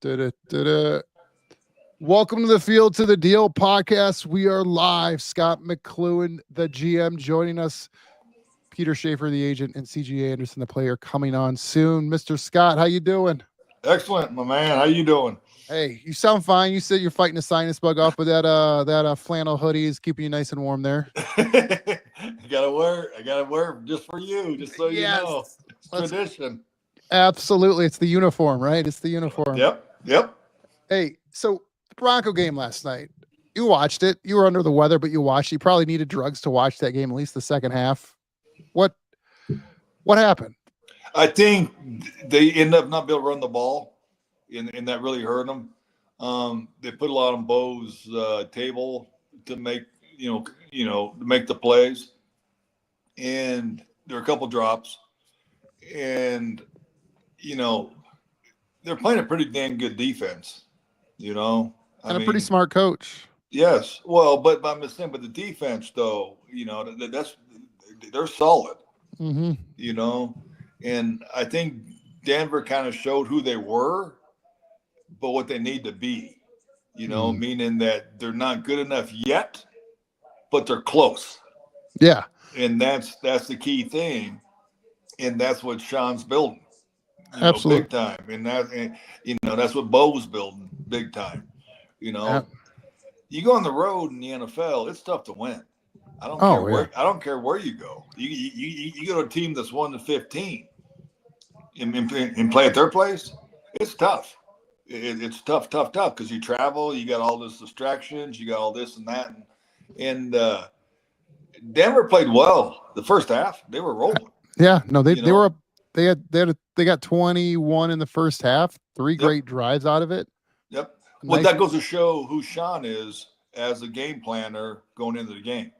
Da-da-da-da. Welcome to the Field to the Deal podcast. We are live. Scott McCluen, the GM, joining us. Peter Schaefer, the agent, and CJ Anderson, the player, coming on soon. Mr. Scott, how you doing? Excellent, my man. How you doing? Hey, you sound fine. You said you're fighting a sinus bug off, but that flannel hoodie is keeping you nice and warm there. I gotta wear just for you, just so you know. It's tradition. Absolutely. It's the uniform, right? It's the uniform. Yep. Hey, so the Bronco game last night. You watched it. You were under the weather, but you watched. You probably needed drugs to watch that game, at least the second half. What happened? I think they end up not being able to run the ball, and that really hurt them. They put a lot on Bo's table to make to make the plays, and there were a couple drops, and they're playing a pretty damn good defense. And a pretty smart coach. Yes, well, but I'm just saying, but the defense though, they're solid. Mm-hmm. And I think Denver kind of showed who they were, but what they need to be, meaning that they're not good enough yet, but they're close. Yeah. And that's the key thing. And that's what Sean's building. Absolutely. Big time. And that's what Bo was building big time. You go on the road in the NFL, it's tough to win. I don't care where you go. You go to a team that's 1-15 and play at their place. It's tough. It's tough because you travel. You got all these distractions. You got all this and that. And Denver played well the first half. They were rolling. Yeah, no, they got 21 in the first half. Three great drives out of it. Yep. Well, that goes to show who Sean is as a game planner going into the game,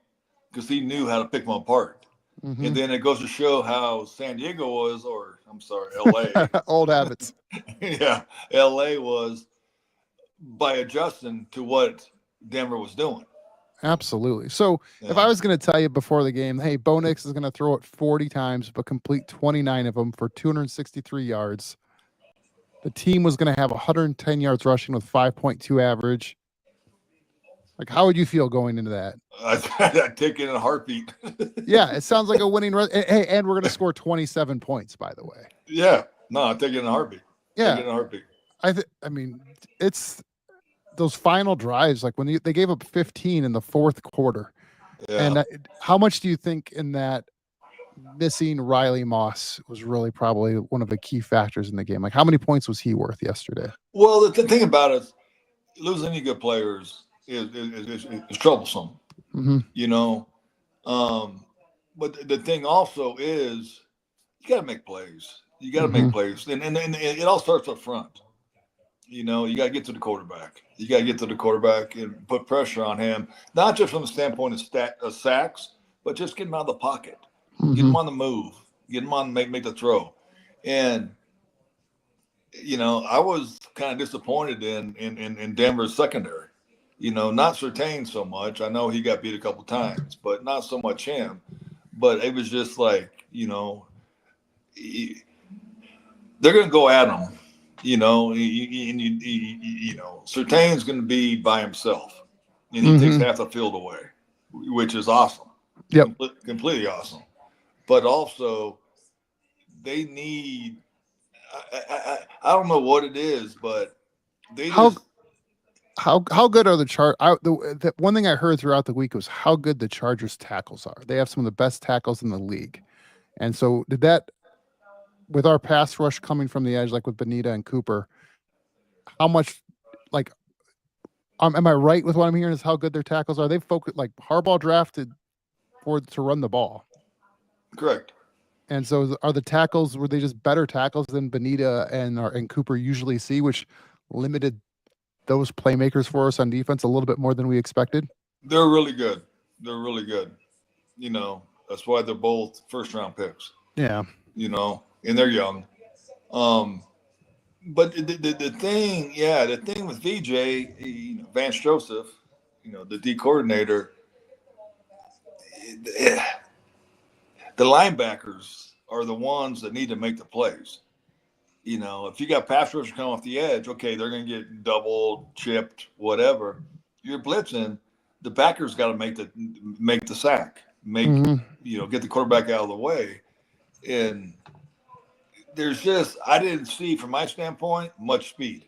because he knew how to pick them apart. Mm-hmm. And then it goes to show how San Diego was, or I'm sorry, LA. Old habits. Yeah, LA was by adjusting to what Denver was doing. Absolutely. So if I was going to tell you before the game, hey, Bo Nix is going to throw it 40 times, but complete 29 of them for 263 yards. The team was going to have 110 yards rushing with 5.2 average. Like, how would you feel going into that? I'd take it in a heartbeat. Yeah, it sounds like a winning run. Hey, and we're going to score 27 points, by the way. Yeah. No, I'd take it in a heartbeat. Yeah. Take it in a heartbeat. I mean, it's those final drives, like when they gave up 15 in the fourth quarter. Yeah. And how much do you think in that missing Riley Moss was really probably one of the key factors in the game? Like, how many points was he worth yesterday? Well, the thing about it, losing any good players is troublesome. Mm-hmm. But the thing also is you got to make plays. You got to make plays, and it all starts up front. You got to get to the quarterback. You got to get to the quarterback and put pressure on him, not just from the standpoint of sacks, but just get him out of the pocket, get him on the move, get him on make the throw. And I was kind of disappointed in Denver's secondary. Not Surtain so much. I know he got beat a couple times, but not so much him. But it was just like, they're going to go at him. Surtain's going to be by himself, and he takes half the field away, which is awesome. Yep. Completely awesome. But also, they need. I don't know what it is, but they how good are the Chargers? The one thing I heard throughout the week was how good the Chargers tackles are. They have some of the best tackles in the league, and so did that. With our pass rush coming from the edge, like with Bonita and Cooper, how much, am I right with what I'm hearing is how good their tackles are? They focus, like Harbaugh drafted to run the ball. Correct. And so are the tackles, were they just better tackles than Bonita and Cooper usually see, which limited those playmakers for us on defense a little bit more than we expected? They're really good. That's why they're both first-round picks. Yeah. And they're young. But the thing with VJ, Vance Joseph, the D coordinator, the linebackers are the ones that need to make the plays. You know, if you got pass rushers coming off the edge, okay, they're going to get doubled, chipped, whatever. You're blitzing. The backer's got to make the sack, Hmm. get the quarterback out of the way. And there's just I didn't see from my standpoint much speed,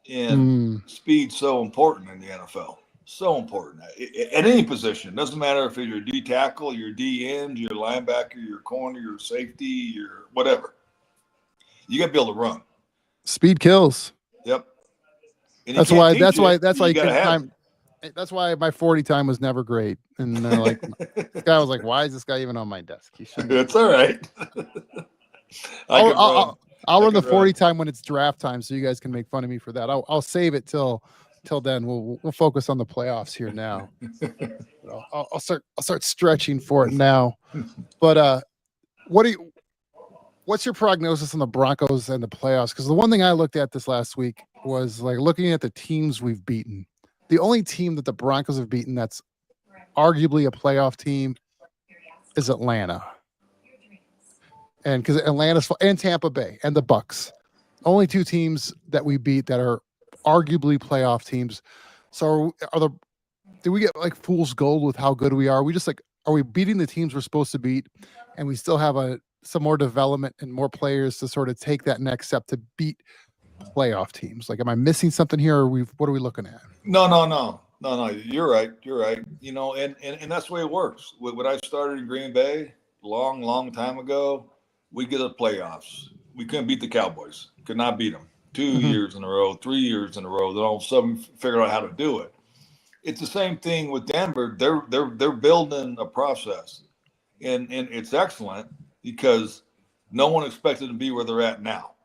and Mm. speed's so important in the NFL. So important at any position. Doesn't matter if you're a D tackle, you're D end, you're a linebacker, you're a corner, you're a safety, you're whatever. You got to be able to run. Speed kills. Yep. And you That's can't why. teach That's why. it. That's why You you got to couldn't have time. That's why my 40 time was never great. And they're like, this guy was like, why is this guy even on my desk? He it. shouldn't. It's all right. I I'll, could I'll, run. I'll, I'll I run the could 40 run. time when it's draft time, so you guys can make fun of me for that. I'll save it till then. We'll focus on the playoffs here now. I'll start stretching for it now. But what's your prognosis on the Broncos and the playoffs? Because the one thing I looked at this last week was like looking at the teams we've beaten. The only team that the Broncos have beaten that's arguably a playoff team is Atlanta. And because Atlanta's and Tampa Bay and the Bucks, only two teams that we beat that are arguably playoff teams. So do we get like fool's gold with how good we are? We just like are we beating the teams we're supposed to beat, and we still have some more development and more players to sort of take that next step to beat playoff teams? Like, am I missing something here? Or what are we looking at? No. You're right. You're right. And that's the way it works. When I started in Green Bay, long time ago, we get to the playoffs. We couldn't beat the Cowboys. Could not beat them. 2 Mhm. years in a row, 3 years in a row. Then all of a sudden, figured out how to do it. It's the same thing with Denver. They're building a process, and it's excellent because no one expected to be where they're at now.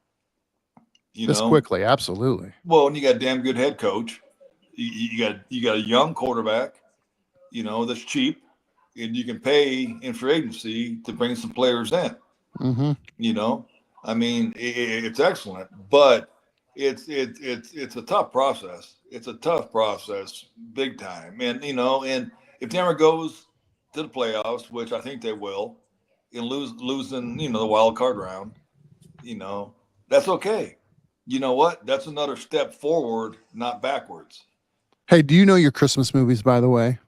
You This know, quickly, absolutely. well, and you got a damn good head coach. You got a young quarterback. That's cheap, and you can pay in free agency to bring some players in. Hmm. You know, I mean, it's excellent, but it's a tough process. It's a tough process, big time. And if Denver goes to the playoffs, which I think they will, and losing the wild card round, that's okay. You know what? That's another step forward, not backwards. Hey, do you know your Christmas movies, by the way?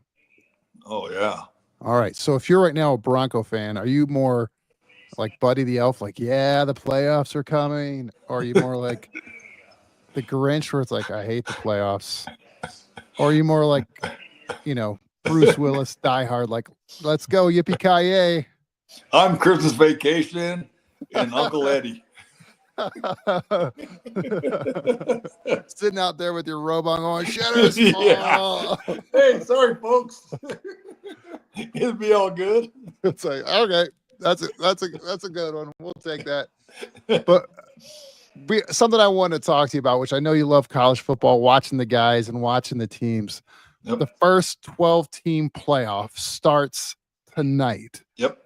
Oh yeah. All right. So if you're right now a Bronco fan, are you more like Buddy the Elf, like, yeah, the playoffs are coming? Or are you more like the Grinch, where it's like, I hate the playoffs? Or are you more like, Bruce Willis, Die Hard, like, let's go, yippee ki yay? I'm Christmas Vacation and Uncle Eddie. Sitting out there with your robe on, going, shitters. Yeah. Oh. Hey, sorry, folks. It'll be all good. It's like, okay, that's a good one. We'll take that. But something I want to talk to you about, which I know you love college football, watching the guys and watching the teams. Yep. The first 12-team playoff starts tonight. Yep.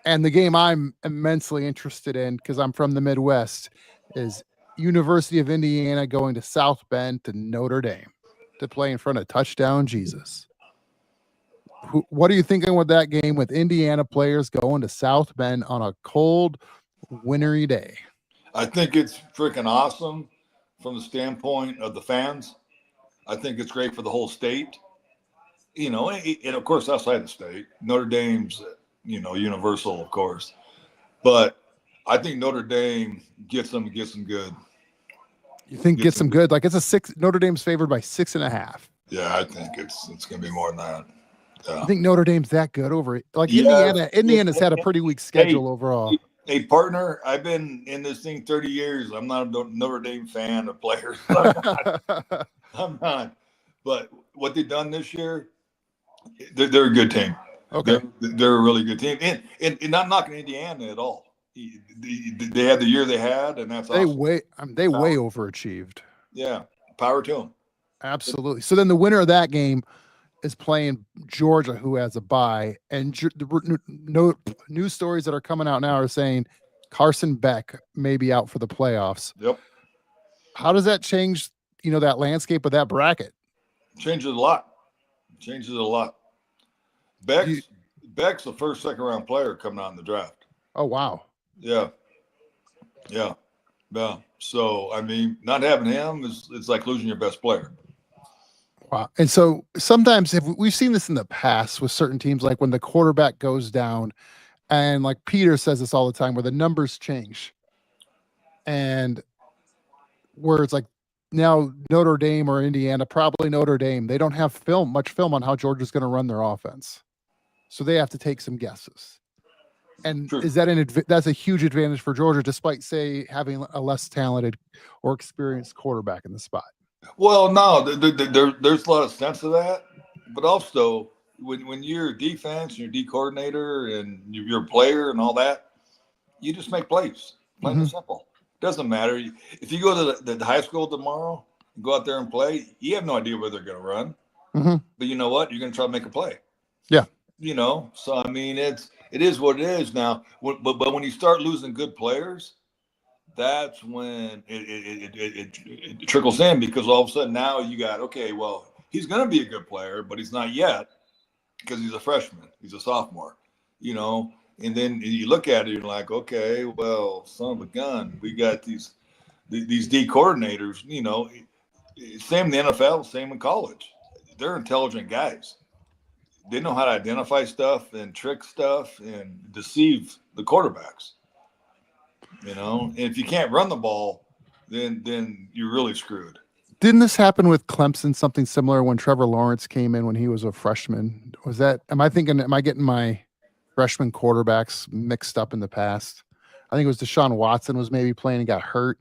And the game I'm immensely interested in, because I'm from the Midwest, is University of Indiana going to South Bend to Notre Dame to play in front of Touchdown Jesus. What are you thinking with that game, with Indiana players going to South Bend on a cold, wintry day? I think it's freaking awesome from the standpoint of the fans. I think it's great for the whole state. And of course outside the state, Notre Dame's universal, of course. But I think Notre Dame gets them good. You think gets them good? Like, it's a 6. Notre Dame's favored by 6.5. Yeah, I think it's gonna be more than that. Yeah. I think Notre Dame's that good over it. Like, Yes. Indiana's had a pretty weak schedule overall. Hey, partner, I've been in this thing 30 years. I'm not a Notre Dame fan of players. I'm not. But what they've done this year, they're a good team. Okay. They're a really good team. And not knocking Indiana at all. They had the year they had, and that's awesome. They way overachieved. Yeah. Power to them. Absolutely. So then the winner of that game is playing Georgia, who has a bye. And the news stories that are coming out now are saying Carson Beck may be out for the playoffs. Yep. How does that change, that landscape of that bracket? Changes a lot. Beck's the first, second round player coming out in the draft. Oh, wow. Yeah. Yeah. So I mean, not having him it's like losing your best player. Wow. And so sometimes if we've seen this in the past with certain teams, like when the quarterback goes down, and like Peter says this all the time, where the numbers change, and where it's like now Notre Dame or Indiana, probably Notre Dame, they don't have much film on how Georgia's going to run their offense, so they have to take some guesses. And True. is that that's a huge advantage for Georgia, despite say having a less talented or experienced quarterback in the spot? Well, no, there's a lot of sense to that, but also when you're defense, you're D coordinator, and you're a player and all that, you just make plays, plain and simple. Doesn't matter if you go to the high school tomorrow, and go out there and play. You have no idea where they're going to run, but you know what? You're going to try to make a play. Yeah. So I mean, it is what it is now. But when you start losing good players, that's when it trickles in, because all of a sudden now you got, okay, well, he's going to be a good player, but he's not yet because he's a freshman, he's a sophomore, and then you look at it, you're like, okay, well, son of a gun, we got these D coordinators, same in the NFL, same in college. They're intelligent guys. They know how to identify stuff and trick stuff and deceive the quarterbacks. And if you can't run the ball, then you're really screwed. Didn't this happen with Clemson, something similar, when Trevor Lawrence came in when he was a freshman? Am I getting my freshman quarterbacks mixed up in the past? I think it was Deshaun Watson was maybe playing and got hurt,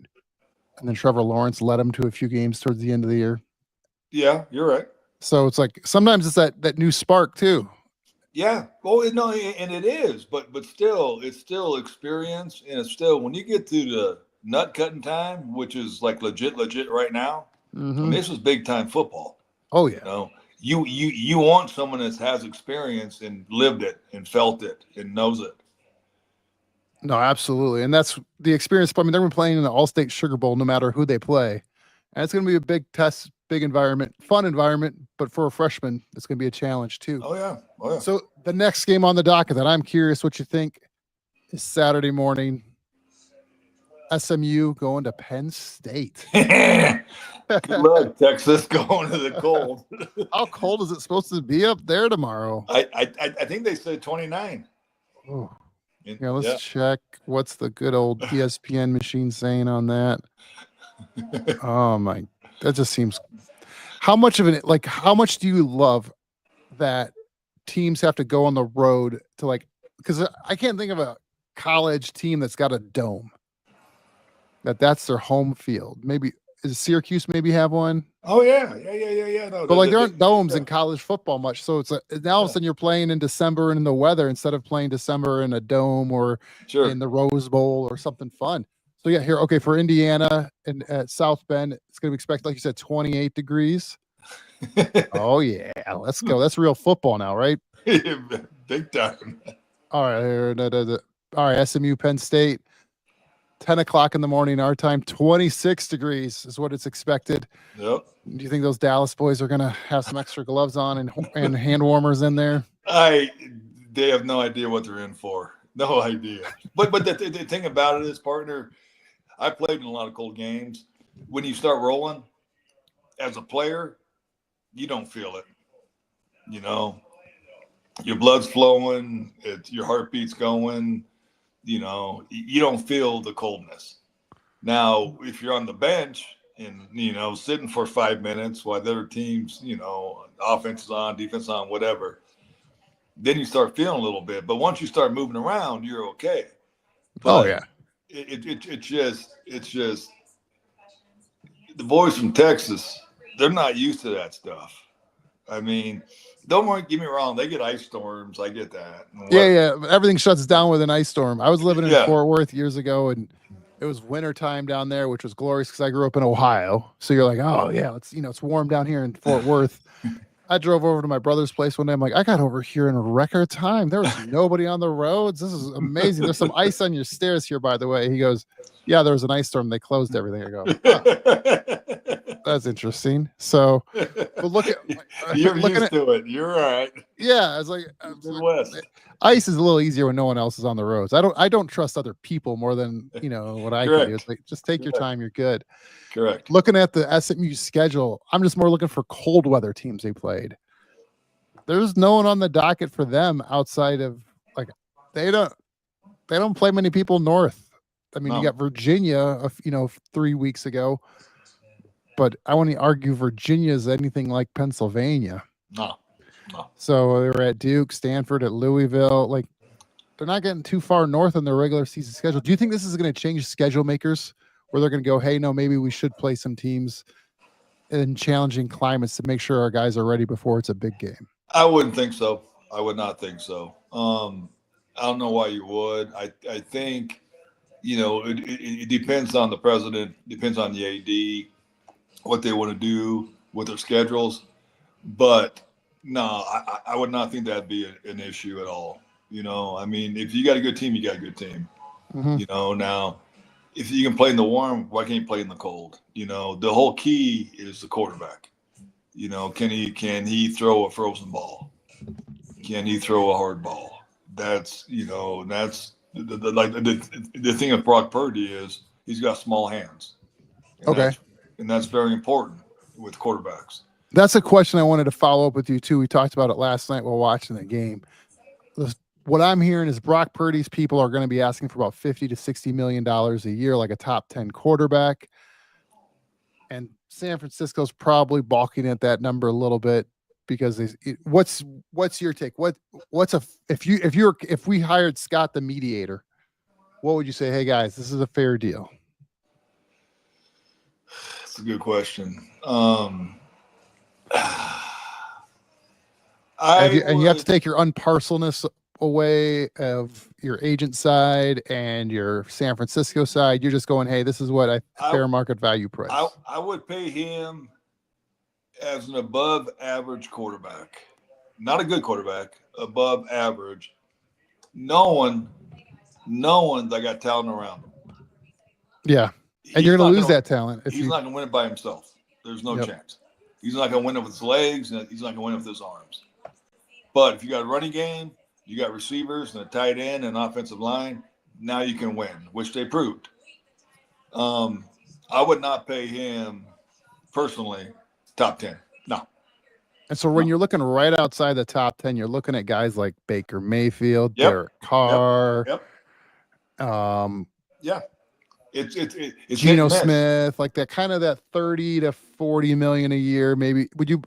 and then Trevor Lawrence led him to a few games towards the end of the year. Yeah, you're right. So it's like sometimes it's that new spark too. Yeah. Well, no, and it is, but still, it's still experience, and it's still, when you get to the nut cutting time, which is like legit right now. I mean, this is big time football. Oh yeah. You want someone that has experience and lived it and felt it and knows it. No, absolutely, and that's the experience. I mean, they're playing in the All-State Sugar Bowl, no matter who they play, and it's going to be a big test, big environment, fun environment. But for a freshman, it's going to be a challenge too. Oh yeah. So the next game on the docket that I'm curious what you think is Saturday morning. SMU going to Penn State. Good luck, Texas, going to the cold. How cold is it supposed to be up there tomorrow? I think they said 29. Oh. Yeah, let's check. What's the good old ESPN machine saying on that? Oh my, that just seems. How much of it? Like, how much do you love that teams have to go on the road to because I can't think of a college team that's got a dome. That's their home field. Maybe Syracuse maybe have one. Oh yeah. No, but there aren't domes in college football much, so it's now all of a sudden you're playing in December and in the weather instead of playing December in a dome or in the Rose Bowl or something fun. So yeah, here, okay, for Indiana and at South Bend, it's going to be expected, like you said, 28 degrees. Oh yeah, let's go. That's real football now, right? Big time. All right, all right. SMU Penn State. 10 o'clock in the morning, our time, 26 degrees is what it's expected. Yep. Do you think those Dallas boys are going to have some extra gloves on and hand warmers in there? They have no idea what they're in for. No idea. But the thing about it is, partner, I played in a lot of cold games. When you start rolling as a player, you don't feel it. Your blood's flowing, your heartbeat's going. You don't feel the coldness. Now, if you're on the bench and, sitting for 5 minutes while the other teams, offense is on, defense on, whatever, then you start feeling a little bit. But once you start moving around, you're okay. But yeah. It's just the boys from Texas, they're not used to that stuff. I mean, don't get me wrong. They get ice storms. I get that. Yeah. Everything shuts down with an ice storm. I was living in Fort Worth years ago, and it was winter time down there, which was glorious because I grew up in Ohio. So you're like, oh yeah, it's warm down here in Fort Worth. I drove over to my brother's place one day. I'm like, I got over here in a record time. There was nobody on the roads. This is amazing. There's some ice on your stairs here, by the way. He goes, yeah, there was an ice storm. They closed everything. I go, oh, that's interesting. So But look at You're looking used at to it. You're all right. yeah. It's like Midwest. ice is a little easier when no one else is on the roads. I don't trust other people more than what I can do. It's Correct. like just take your Correct. time. You're good. Correct. Looking at the SMU schedule, I'm just more looking for cold weather teams they played. There's no one on the docket for them outside of like they don't play many people north. I mean, you No. got Virginia, 3 weeks ago, but I want to argue Virginia is anything like Pennsylvania. No. So they were at Duke, Stanford, at Louisville. Like they're not getting too far north on their regular season schedule. Do you think this is going to change schedule makers where they're going to go, hey, no, maybe we should play some teams in challenging climates to make sure our guys are ready before it's a big game? I wouldn't think so. I would not think so. I don't know why you would. I think, it depends on the president, depends on the AD, what they want to do with their schedules. But no, I would not think that'd be an issue at all. I mean, if you got a good team, you got a good team. Mm-hmm. Now, if you can play in the warm, why can't you play in the cold? The whole key is the quarterback. Can he throw a frozen ball? Can he throw a hard ball? That's the thing with Brock Purdy is he's got small hands. And that's very important with quarterbacks. That's a question I wanted to follow up with you too. We talked about it last night while watching the game. What I'm hearing is Brock Purdy's people are going to be asking for about $50 to $60 million a year, like a top 10 quarterback. And San Francisco's probably balking at that number a little bit because what's your take? If we hired Scott the mediator, what would you say? Hey guys, this is a fair deal. That's a good question. And you have to take your unparcelness away of your agent side and your San Francisco side. You're just going, hey, this is what fair market value price. I would pay him as an above average quarterback, not a good quarterback, above average, knowing they got talent around him. Yeah. And you're going to lose that talent. He's not going to win it by himself. There's no chance. He's not going to win it with his legs, and he's not going to win it with his arms. But if you got a running game, you got receivers and a tight end and offensive line, now you can win, which they proved. I would not pay him personally top 10. No. And so when you're looking right outside the top 10, you're looking at guys like Baker Mayfield, Derek Carr. Yeah. It's Geno Smith, like that kind of that 30 to 40 million a year. Maybe would you,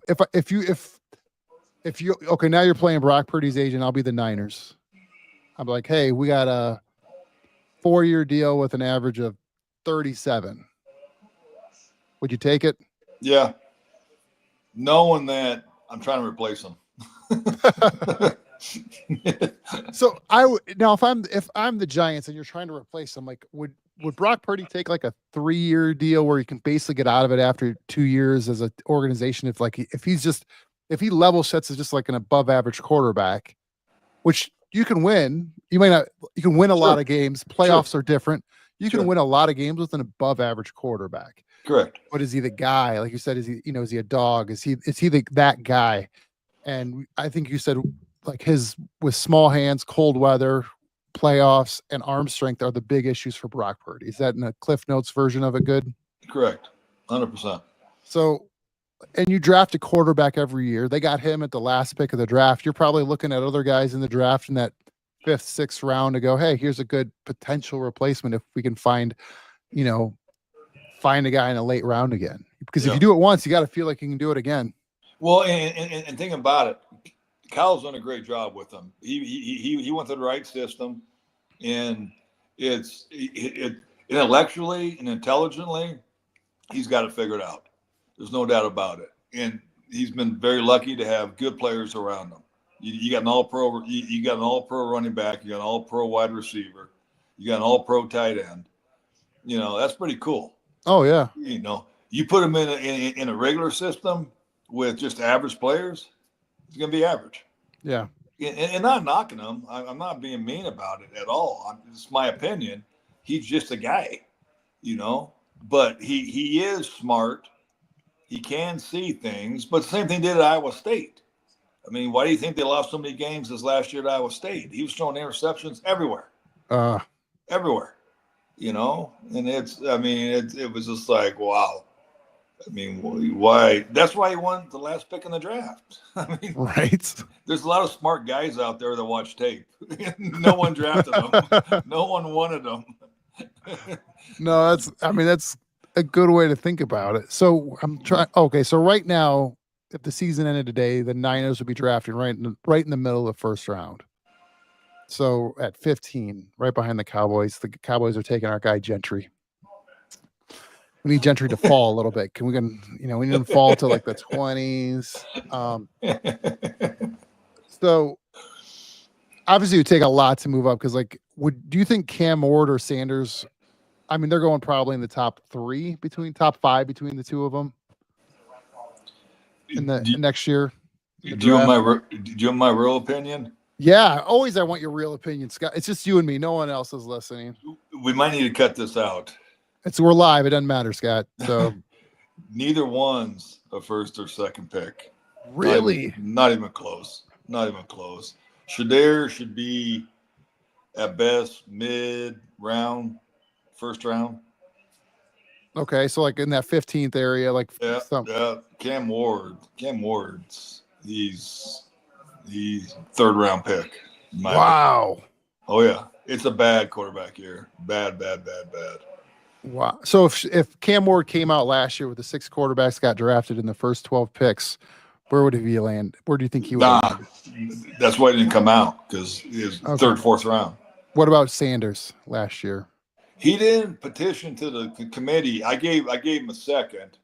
if you, okay, now you're playing Brock Purdy's agent, I'll be the Niners. I'm like, hey, we got a 4-year deal with an average of 37. Would you take it? Yeah. Knowing that I'm trying to replace him. So if I'm the Giants and you're trying to replace them, like would Brock Purdy take like a 3-year deal where he can basically get out of it after 2 years as an organization? If he level sets as just like an above average quarterback, which you can win, you can win a lot of games. Playoffs are different. You can win a lot of games with an above average quarterback. Correct. But is he the guy? Like you said, is he a dog? Is he that guy? And I think you said like with small hands, cold weather, playoffs, and arm strength are the big issues for Brock Purdy. Is that in a Cliff Notes version of it good? Correct. 100%. So, and you draft a quarterback every year. They got him at the last pick of the draft. You're probably looking at other guys in the draft in that 5th, 6th round to go, hey, here's a good potential replacement if we can find a guy in a late round again. Because if you do it once, you got to feel like you can do it again. Well, and think about it. Kyle's done a great job with them. He went through the right system, and it's intellectually and intelligently, he's got it figured out. There's no doubt about it. And he's been very lucky to have good players around him. You got an all-pro. You got an all-pro running back. You got an all-pro wide receiver. You got an all-pro tight end. That's pretty cool. Oh yeah. You put him in a regular system with just average players, it's going to be average. Yeah. And not knocking him. I'm not being mean about it at all. It's my opinion. He's just a guy, But he is smart. He can see things, but the same thing did at Iowa State. I mean, why do you think they lost so many games this last year at Iowa State? He was throwing interceptions everywhere, everywhere. And it was just like, wow. I mean, why? That's why he won the last pick in the draft. I mean, right. There's a lot of smart guys out there that watch tape. No one drafted them. No one wanted them. No, that's a good way to think about it. So I'm trying. Okay, so right now, if the season ended today, the Niners would be drafting right in the middle of the first round. So at 15, right behind the Cowboys are taking our guy Gentry. We need Gentry to fall a little bit. We need him to fall to like the 20s. So obviously it would take a lot to move up because do you think Cam Ward or Sanders? I mean, they're going probably in the top 5 between the two of them in the next year. Do you want my real opinion? Yeah, always. I want your real opinion, Scott. It's just you and me. No one else is listening. We might need to cut this out. We're live. It doesn't matter, Scott. So neither one's a first or second pick. Really? Not even close. Not even close. Shedeur should be at best mid-round, first round. Okay, so like in that 15th area, yeah. Cam Ward's he's third round pick. Wow. Opinion. Oh yeah, it's a bad quarterback year. Bad. Wow. So if Cam Ward came out last year with the 6 quarterbacks got drafted in the first 12 picks, where would he land? Where do you think he would? That's why he didn't come out because he was third, fourth round. What about Sanders last year? He didn't petition to the committee. I gave him a second.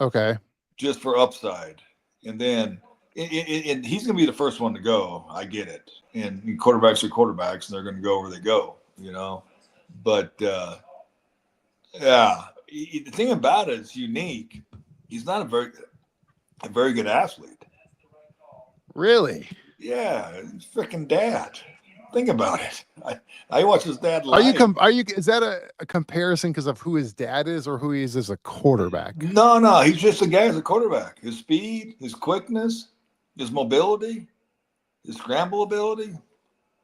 Okay. Just for upside, and then and he's going to be the first one to go. I get it. And quarterbacks are quarterbacks, and they're going to go where they go. But yeah, the thing about it is unique. He's not a very good athlete. Really? Yeah, he's freaking dad. Think about it. I watch his dad live. Is that a comparison because of who his dad is or who he is as a quarterback? No. He's just a guy as a quarterback. His speed, his quickness, his mobility, his scramble ability,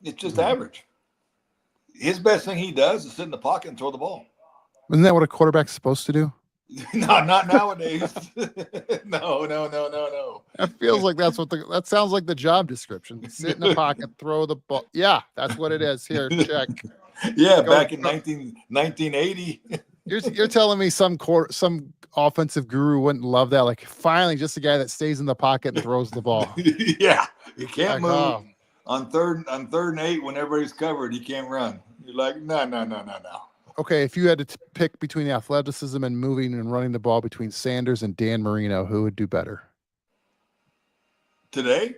it's just average. His best thing he does is sit in the pocket and throw the ball. Isn't that what a quarterback's supposed to do? No, not nowadays. No. That feels like that sounds like the job description. Sit in the pocket, throw the ball. Yeah, that's what it is. Here, check. Yeah, back in 1980. You're telling me some offensive guru wouldn't love that? Like, finally, just a guy that stays in the pocket and throws the ball. Yeah, you can't move on third and 8 when everybody's covered. He can't run. You're like, no. Okay, if you had to pick between the athleticism and moving and running the ball between Sanders and Dan Marino, who would do better? Today?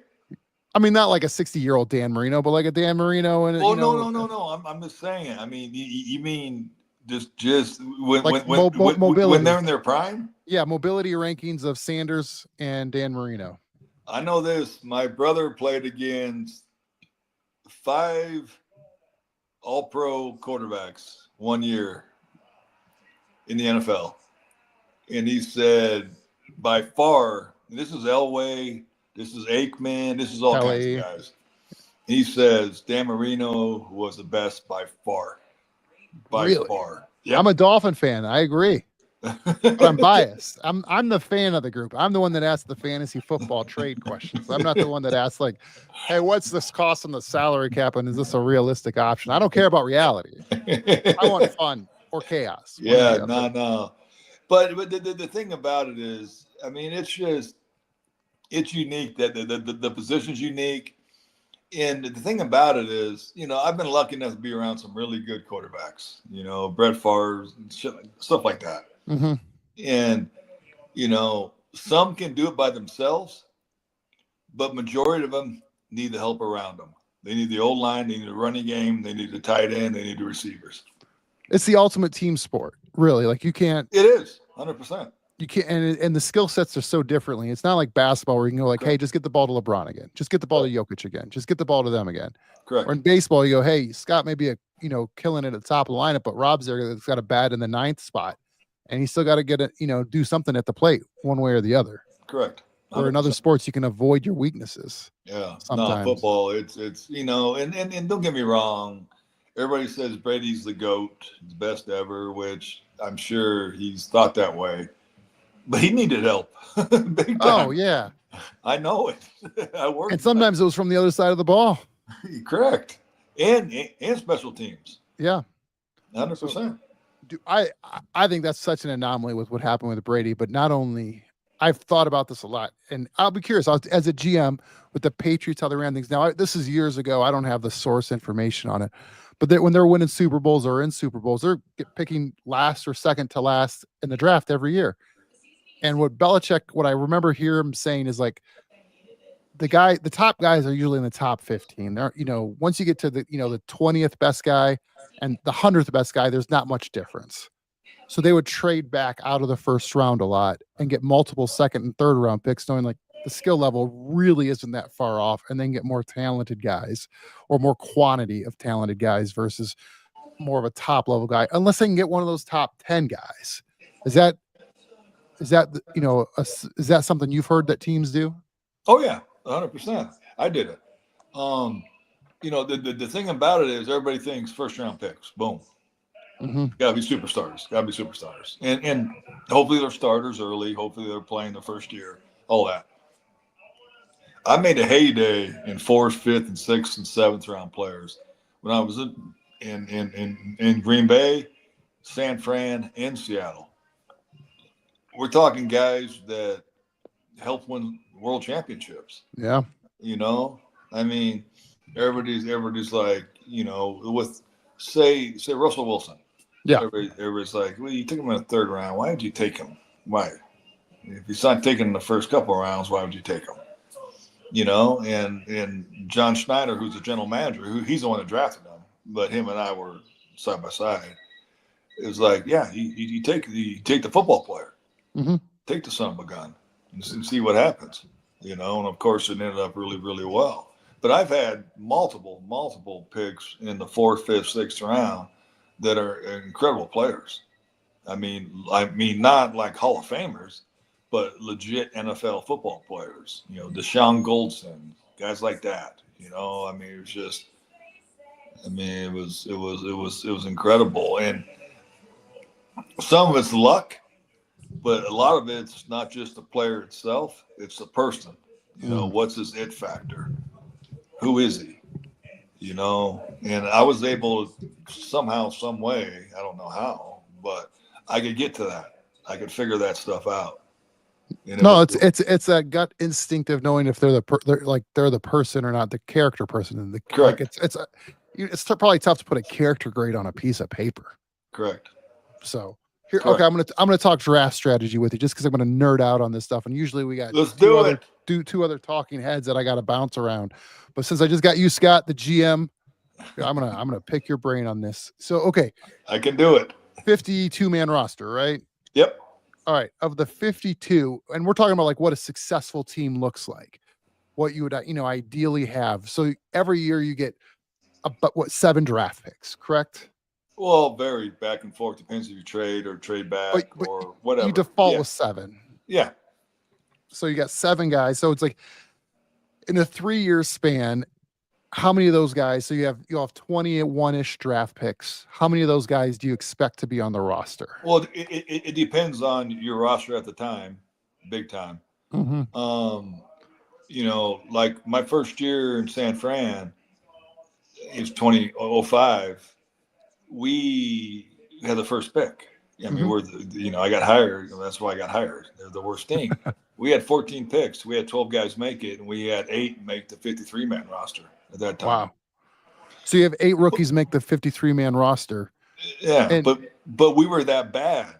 I mean, not like a 60-year-old Dan Marino, but like a Dan Marino. And no. I'm just saying. I mean, you mean just mobility. When they're in their prime? Yeah, mobility rankings of Sanders and Dan Marino. I know this. My brother played against 5 all-pro quarterbacks 1 year in the NFL. And he said, by far, this is Elway, this is Aikman, this is all kinds of guys. He says Dan Marino was the best by far. By far. Yep. I'm a Dolphin fan. I agree. But I'm biased. I'm the fan of the group. I'm the one that asked the fantasy football trade questions. I'm not the one that asked hey, what's this cost on the salary cap, and is this a realistic option? I don't care about reality. I want fun or chaos. Yeah, no. But the thing about it is, I mean, it's unique that the position's unique. And the thing about it is, I've been lucky enough to be around some really good quarterbacks, Brett Favre, stuff like that. Mm-hmm. And, some can do it by themselves, but majority of them need the help around them. They need the old line, they need the running game, they need the tight end, they need the receivers. It's the ultimate team sport, really. Like, you can't. It is 100%. You can't, and the skill sets are so differently. It's not like basketball where you can go hey, just get the ball to LeBron again, just get the ball to Jokic again, just get the ball to them again. Correct. Or in baseball, you go, hey, Scott may be killing it at the top of the lineup, but Rob's there that's got a bat in the 9th spot, and you still got to get it, do something at the plate one way or the other. Correct. Where in other sports, you can avoid your weaknesses. Yeah. Sometimes. No, football, it's and don't get me wrong. Everybody says Brady's the GOAT, the best ever, which I'm sure he's thought that way. But he needed help. Big time. Oh, yeah. I know it. I worked. And sometimes it was from the other side of the ball. Correct. And special teams. Yeah. 100%. I think that's such an anomaly with what happened with Brady, but not only I've thought about this a lot, and I'll be curious as a GM with the Patriots, how they ran things. Now, this is years ago. I don't have the source information on it, but when they're winning Super Bowls or in Super Bowls, they're picking last or second to last in the draft every year. And what I remember him saying is like, the top guys are usually in the top 15. They're, once you get to the 20th best guy and the 100th best guy, there's not much difference. So they would trade back out of the first round a lot and get multiple second and third round picks, knowing like the skill level really isn't that far off, and then get more talented guys or more quantity of talented guys versus more of a top level guy, unless they can get one of those top 10 guys. Is that something you've heard that teams do? Oh yeah, 100%. I did it. The thing about it is everybody thinks first round picks. Boom. Mm-hmm. Gotta be superstars. And hopefully they're starters early. Hopefully they're playing the first year. All that. I made a heyday in 4th, 5th, and 6th and 7th round players when I was in Green Bay, San Fran, and Seattle. We're talking guys that helped win world championships. Yeah. I mean, everybody's like, with say Russell Wilson. Yeah. Everybody's like, well, you took him in the 3rd round. Why did you take him? Why? If he's not taken in the first couple of rounds, why would you take him? And John Schneider, who's the general manager, he's the one that drafted him, but him and I were side by side. It was like, yeah, you take the football player, mm-hmm. Take the son of a gun, and see what happens. And of course it ended up really, really well. But I've had multiple picks in the 4th, 5th, 6th round that are incredible players. I mean, not like Hall of Famers, but legit NFL football players. Deshaun Goldson, guys like that. It was incredible, and some of it's luck, but a lot of it's not just the player itself; it's the person. What's his it factor? Who is he? And I was able to somehow, some way, I don't know how, but I could get to that. I could figure that stuff out. It's that gut instinct of knowing if they're the person or not, the character person. And correct. Like it's probably tough to put a character grade on a piece of paper. Correct. So here, correct. Okay, I'm gonna talk draft strategy with you just because I'm gonna nerd out on this stuff. And usually we got two other talking heads that I got to bounce around. But since I just got you, Scott, the GM, I'm gonna pick your brain on this. So okay, I can do it. 52-man roster, right? Yep. All right, of the 52, and we're talking about like what a successful team looks like, what you would ideally have. So every year you get about 7 draft picks, correct? Well, vary back and forth, depends if you trade or trade back or whatever. You default with 7. Yeah. So you got 7 guys. So it's like in a 3-year span, how many of those guys? So you have 21-ish draft picks. How many of those guys do you expect to be on the roster? Well, it depends on your roster at the time, big time. Mm-hmm. Like my first year in San Fran, it's 2005. We had the first pick. I mean, mm-hmm. I got hired. That's why I got hired. They're the worst team. We had 14 picks. We had 12 guys make it, and we had 8 make the 53-man roster at that time. Wow. So you have 8 rookies make the 53-man roster. Yeah, but we were that bad.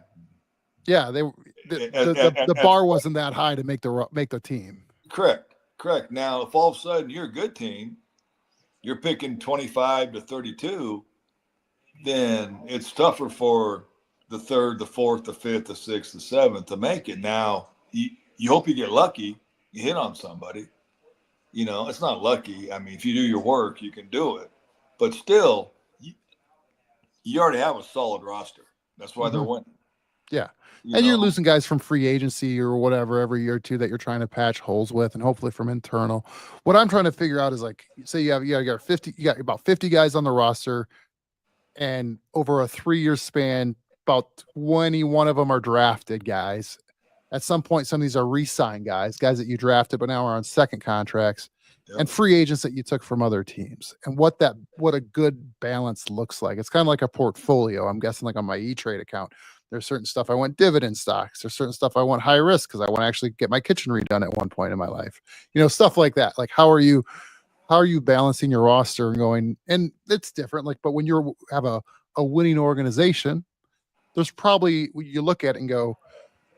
Yeah, the bar wasn't that high to make the team. Correct. Now, if all of a sudden you're a good team, you're picking 25 to 32, then it's tougher for the 3rd, the 4th, the 5th, the 6th, the 7th to make it. Now, you hope you get lucky. You hit on somebody. It's not lucky. I mean, if you do your work, you can do it. But still, you already have a solid roster. That's why they're winning. Yeah. You And you're know, losing guys from free agency or whatever every year or two that you're trying to patch holes with, and hopefully from internal. What I'm trying to figure out is like, say you got 50, you got about 50 guys on the roster, and over a 3-year span, about 21 of them are drafted guys. At some point, some of these are re-signed guys that you drafted, but now are on second contracts, yep. and free agents that you took from other teams. And what a good balance looks like. It's kind of like a portfolio. I'm guessing like on my E-Trade account, there's certain stuff I want dividend stocks. There's certain stuff I want high risk because I want to actually get my kitchen redone at one point in my life. Stuff like that. Like how are you balancing your roster and going? And it's different. Like, but when you have a winning organization, there's probably you look at it and go,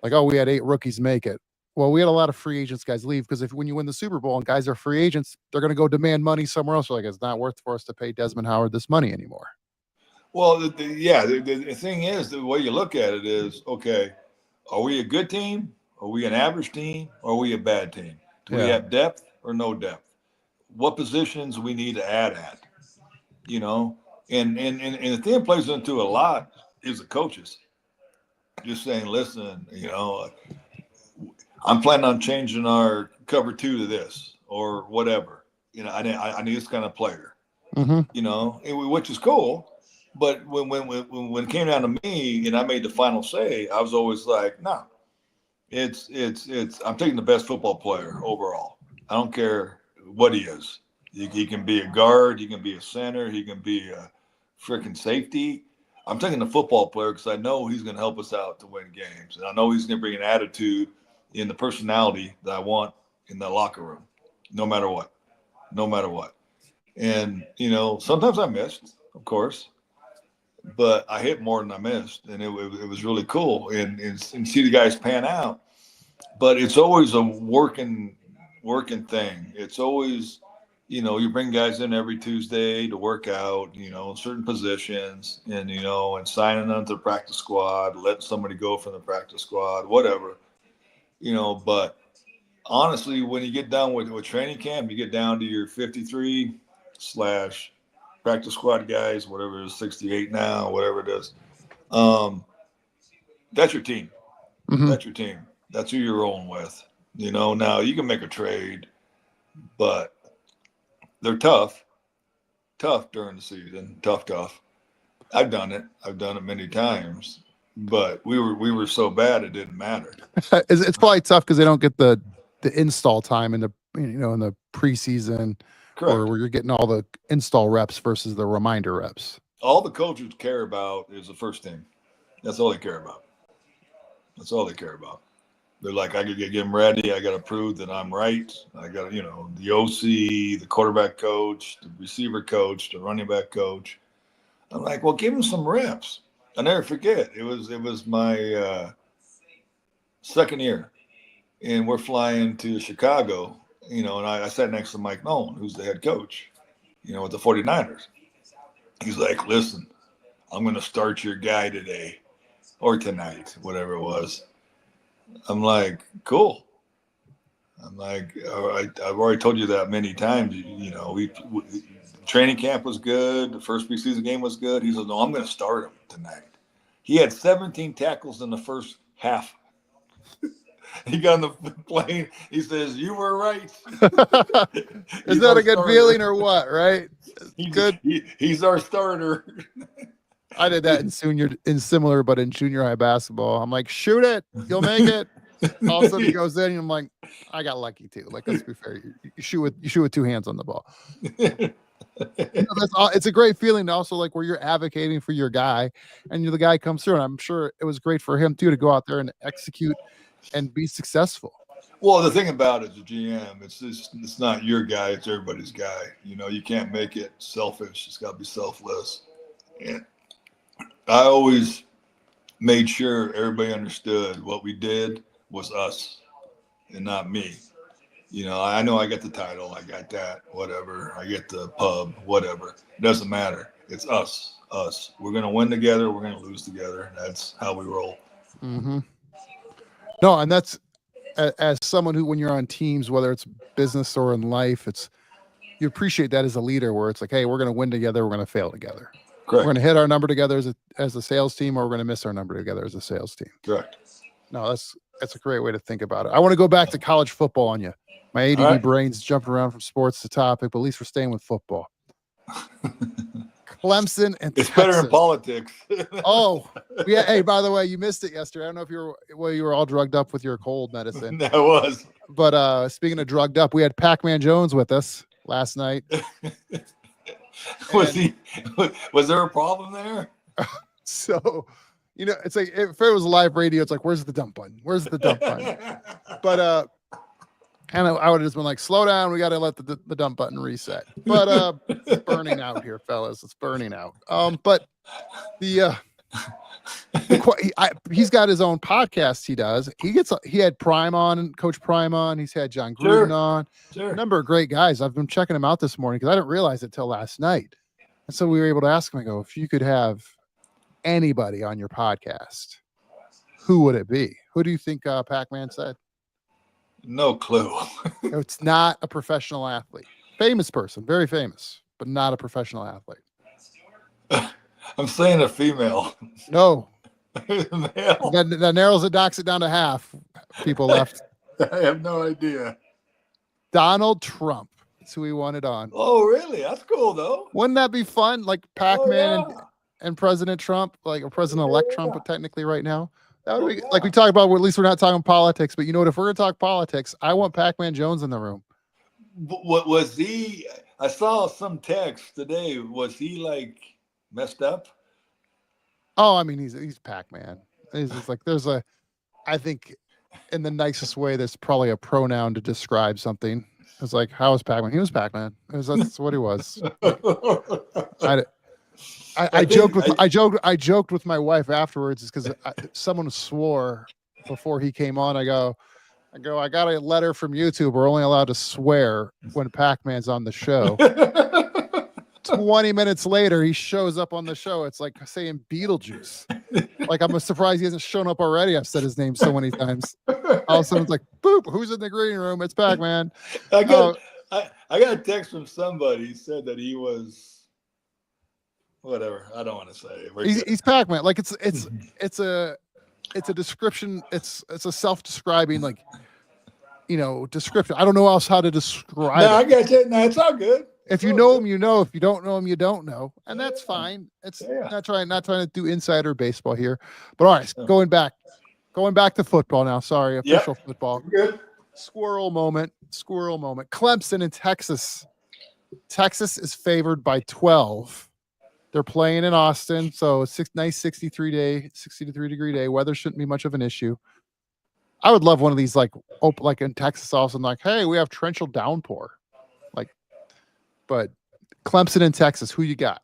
like, oh, we had 8 rookies make it. Well, we had a lot of free agents guys leave because when you win the Super Bowl and guys are free agents, they're going to go demand money somewhere else. They're like, it's not worth for us to pay Desmond Howard this money anymore. Well, the thing is, the way you look at it is, okay, are we a good team? Are we an average team? Or are we a bad team? Do we have depth or no depth? What positions we need to add at? And the thing plays into a lot is the coaches. Just saying, listen, I'm planning on changing our cover 2 to this or whatever. I need this kind of player. Which is cool. But when it came down to me and I made the final say, I was always like, no, it's I'm taking the best football player overall. I don't care what he is. He can be a guard, he can be a center, he can be a freaking safety. I'm taking the football player because I know he's going to help us out to win games, and I know he's going to bring an attitude in the personality that I want in the locker room, no matter what, no matter what. And sometimes I missed, of course, but I hit more than I missed, and it was really cool. And see the guys pan out, but it's always a working thing. It's always, you bring guys in every Tuesday to work out, certain positions, and signing them to the practice squad, letting somebody go from the practice squad, whatever, but honestly, when you get done with training camp, you get down to your 53 slash practice squad guys, whatever it is, 68 now, whatever it is. That's your team. Mm-hmm. That's your team. That's who you're rolling with. Now you can make a trade, but they're tough during the season. Tough. I've done it many times, but we were so bad it didn't matter. It's probably tough because they don't get the install time in the in the preseason. Correct. Or where you're getting all the install reps versus the reminder reps. All the coaches care about is the first team. That's all they care about. They're like, I got to get them ready. I got to prove that I'm right. I got to, the OC, the quarterback coach, the receiver coach, the running back coach. I'm like, well, give him some reps. I never forget. It was my second year, and we're flying to Chicago, and I sat next to Mike Nolan, who's the head coach, with the 49ers. He's like, listen, I'm going to start your guy today or tonight, whatever it was. I'm like, cool. I'm like, all right, I've already told you that many times. We training camp was good. The first preseason game was good. He said, no, I'm going to start him tonight. He had 17 tackles in the first half. He got on the plane. He says, you were right. Is that a good feeling or what, right? Good. He's our starter. I did that in similar, but in junior high basketball. I'm like, shoot it, you'll make it. All of a sudden he goes in, and I'm like, I got lucky too. Like, let's be fair, you shoot with 2 hands on the ball. It's a great feeling to also like where you're advocating for your guy, and the guy comes through, and I'm sure it was great for him too to go out there and execute and be successful. Well, the thing about it, the GM, it's not your guy, it's everybody's guy. You can't make it selfish. It's got to be selfless. And I always made sure everybody understood what we did was us and not me. I know I got the title, I got that, whatever. I get the pub, whatever. It doesn't matter. It's us. We're going to win together. We're going to lose together. That's how we roll. Mm-hmm. No, and that's as someone who, when you're on teams, whether it's business or in life, you appreciate that as a leader, where it's like, hey, we're going to win together, we're going to fail together. We're going to hit our number together as a sales team, or we're going to miss our number together as a sales team. Correct. No, that's a great way to think about it. I want to go back to college football on you. My ADD brain's jumping around from sports to topic, but at least we're staying with football. Clemson and it's Texas. Better in politics. Oh, yeah. Hey, by the way, you missed it yesterday. I don't know if you were all drugged up with your cold medicine. That was. But speaking of drugged up, we had Pac-Man Jones with us last night. Was there a problem there? So, it's like if it was live radio, it's like, where's the dump button? Where's the dump button? But and I would have just been like, slow down. We got to let the dump button reset. But it's burning out here, fellas. It's burning out. But he's got his own podcast. He does. He had Prime on, Coach Prime on. He's had John Gruden on. Sure. A number of great guys. I've been checking him out this morning because I didn't realize it till last night. And so we were able to ask him. I go, if you could have anybody on your podcast, who would it be? Who do you think Pac-Man said? No clue. It's not a professional athlete. Famous person, very famous, but not a professional athlete. I'm saying a female. No. That narrows it, docks it down to half. People left. I have no idea. Donald Trump. That's who he wanted on. Oh, really? That's cool, though. Wouldn't that be fun? Like Pac-Man and President Trump, like a President-elect Trump, technically right now. That would be like we talk about. At least we're not talking politics, but you know what? If we're gonna talk politics, I want Pac-Man Jones in the room. What was he? I saw some text today. Was he like messed up? Oh, I mean, he's Pac-Man. He's just like I think in the nicest way, there's probably a pronoun to describe something. It's like, how was Pac-Man? He was Pac-Man. That's what he was. I joked with my wife afterwards because someone swore before he came on. I go, I got a letter from YouTube. We're only allowed to swear when Pac-Man's on the show. 20 minutes later, he shows up on the show. It's like saying Beetlejuice. Like, I'm surprised he hasn't shown up already. I've said his name so many times. All of a sudden, it's like, boop, who's in the green room? It's Pac-Man. I got a text from somebody. He said that he was whatever. I don't want to say. He's Pac-Man. Like, it's a description. It's a self-describing, like, description. I don't know else how to describe it. I got you. No, it's all good. If you know him, you know. If you don't know him, you don't know, and that's fine. It's not trying to do insider baseball here. But all right, going back to football now. Sorry, official football. Good. Squirrel moment. Clemson and Texas. Texas is favored by 12. They're playing in Austin, so it's nice 63-degree day. Weather shouldn't be much of an issue. I would love one of these like in Texas, also like, hey, we have torrential downpour. But Clemson and Texas, who you got?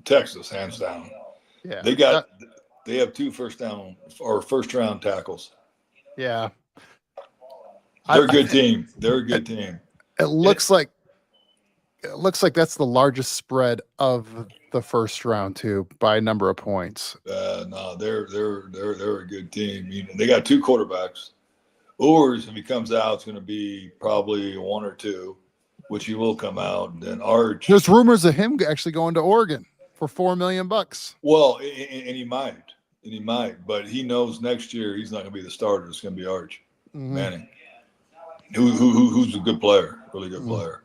Texas, hands down. Yeah, they have 2 first round tackles. Yeah, they're a good team. They're a good team. It looks like that's the largest spread of the first round too by number of points. No, they're a good team. They got 2 quarterbacks. Urs, if he comes out, it's going to be probably 1 or 2. Which he will come out, and then Arch. There's rumors of him actually going to Oregon for $4 million. Well, and he might, but he knows next year he's not going to be the starter. It's going to be Arch Manning, who's a good player, really good player.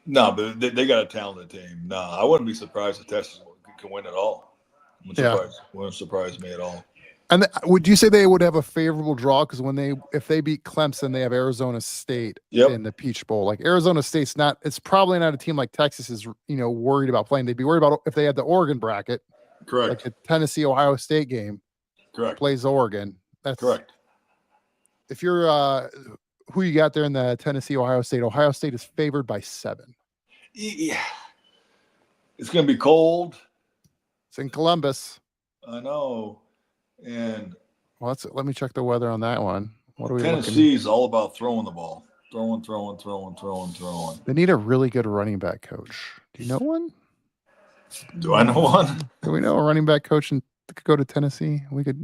No, but they got a talented team. No, I wouldn't be surprised if Texas can win at all. Wouldn't surprise me at all. And would you say they would have a favorable draw? Because if they beat Clemson, they have Arizona State in the Peach Bowl. Like Arizona State's it's probably not a team like Texas is, worried about playing. They'd be worried about if they had the Oregon bracket. Correct. Like the Tennessee Ohio State game. Correct. Plays Oregon. That's correct. If you're who you got there in the Tennessee Ohio State is favored by 7. Yeah. It's going to be cold. It's in Columbus. I know. And let me check the weather on that one. What are we Tennessee's all about throwing the ball. Throwing. They need a really good running back coach. Do you know one? Do I know one? Do we know a running back coach that could go to Tennessee? We could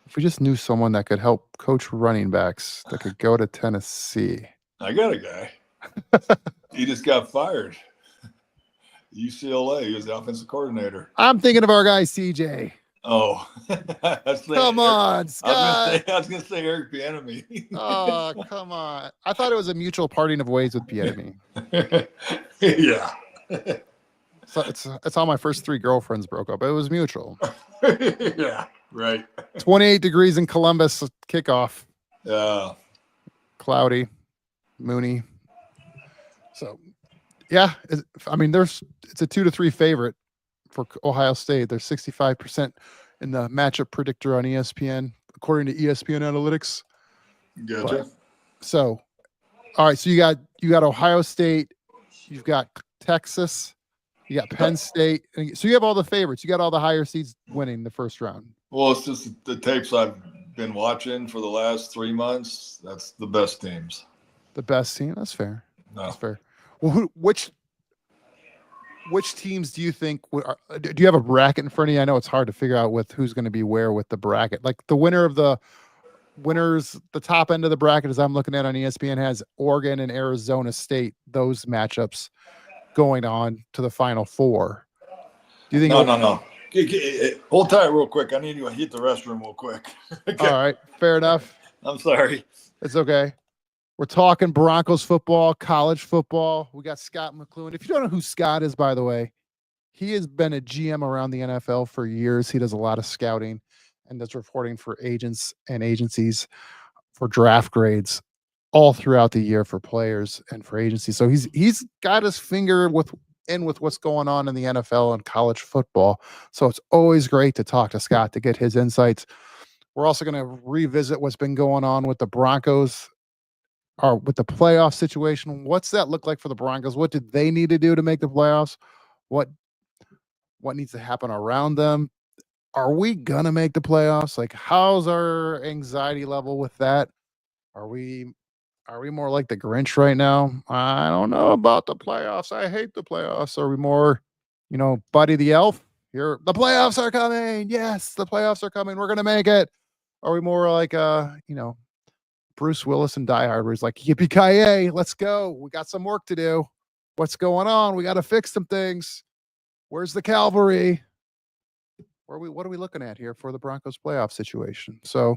if we just knew someone that could help coach running backs that could go to Tennessee. I got a guy. He just got fired. UCLA. He was the offensive coordinator. I'm thinking of our guy CJ. Oh, Come on, Scott. I was gonna say Eric Bieniemy. Oh, come on. I thought it was a mutual parting of ways with Bieniemy. Yeah. So it's how my first 3 girlfriends broke up. It was mutual. Yeah, right. 28 degrees in Columbus kickoff. Cloudy, moony. So, yeah, I mean, it's a 2 to 3 favorite for Ohio State. They're 65% in the matchup predictor on ESPN, according to ESPN Analytics. Gotcha. So, all right. So you got Ohio State, you've got Texas, you got Penn State. So you have all the favorites. You got all the higher seeds winning the first round. Well, it's just the tapes I've been watching for the last 3 months. That's the best teams. The best team. That's fair. No. That's fair. Well, which teams do you think do you have a bracket in front of you? I know it's hard to figure out with who's going to be where with the bracket. Like the the top end of the bracket, as I'm looking at on ESPN, has Oregon and Arizona State, those matchups going on to the Final Four. Do you think? No. Hold tight real quick. I need to hit the restroom real quick. Okay. All right. Fair enough. I'm sorry. It's okay. We're talking Broncos football, college football. We got Scott McCloughan. If you don't know who Scott is, by the way, he has been a GM around the NFL for years. He does a lot of scouting and does reporting for agents and agencies for draft grades all throughout the year for players and for agencies. So he's got his finger with what's going on in the NFL and college football. So it's always great to talk to Scott to get his insights. We're also going to revisit what's been going on with the Broncos or with the playoff situation. What's that look like for the Broncos? What did they need to do to make the playoffs? What needs to happen around them? Are we going to make the playoffs? Like, how's our anxiety level with that? Are we more like the Grinch right now? I don't know about the playoffs. I hate the playoffs. Are we more, Buddy the Elf? Here, the playoffs are coming. Yes, the playoffs are coming. We're gonna make it. Are we more like Bruce Willis and Die Hard, where he's like, yippee-ki-yay, let's go. We got some work to do. What's going on? We got to fix some things. Where's the cavalry? What are we looking at here for the Broncos playoff situation? So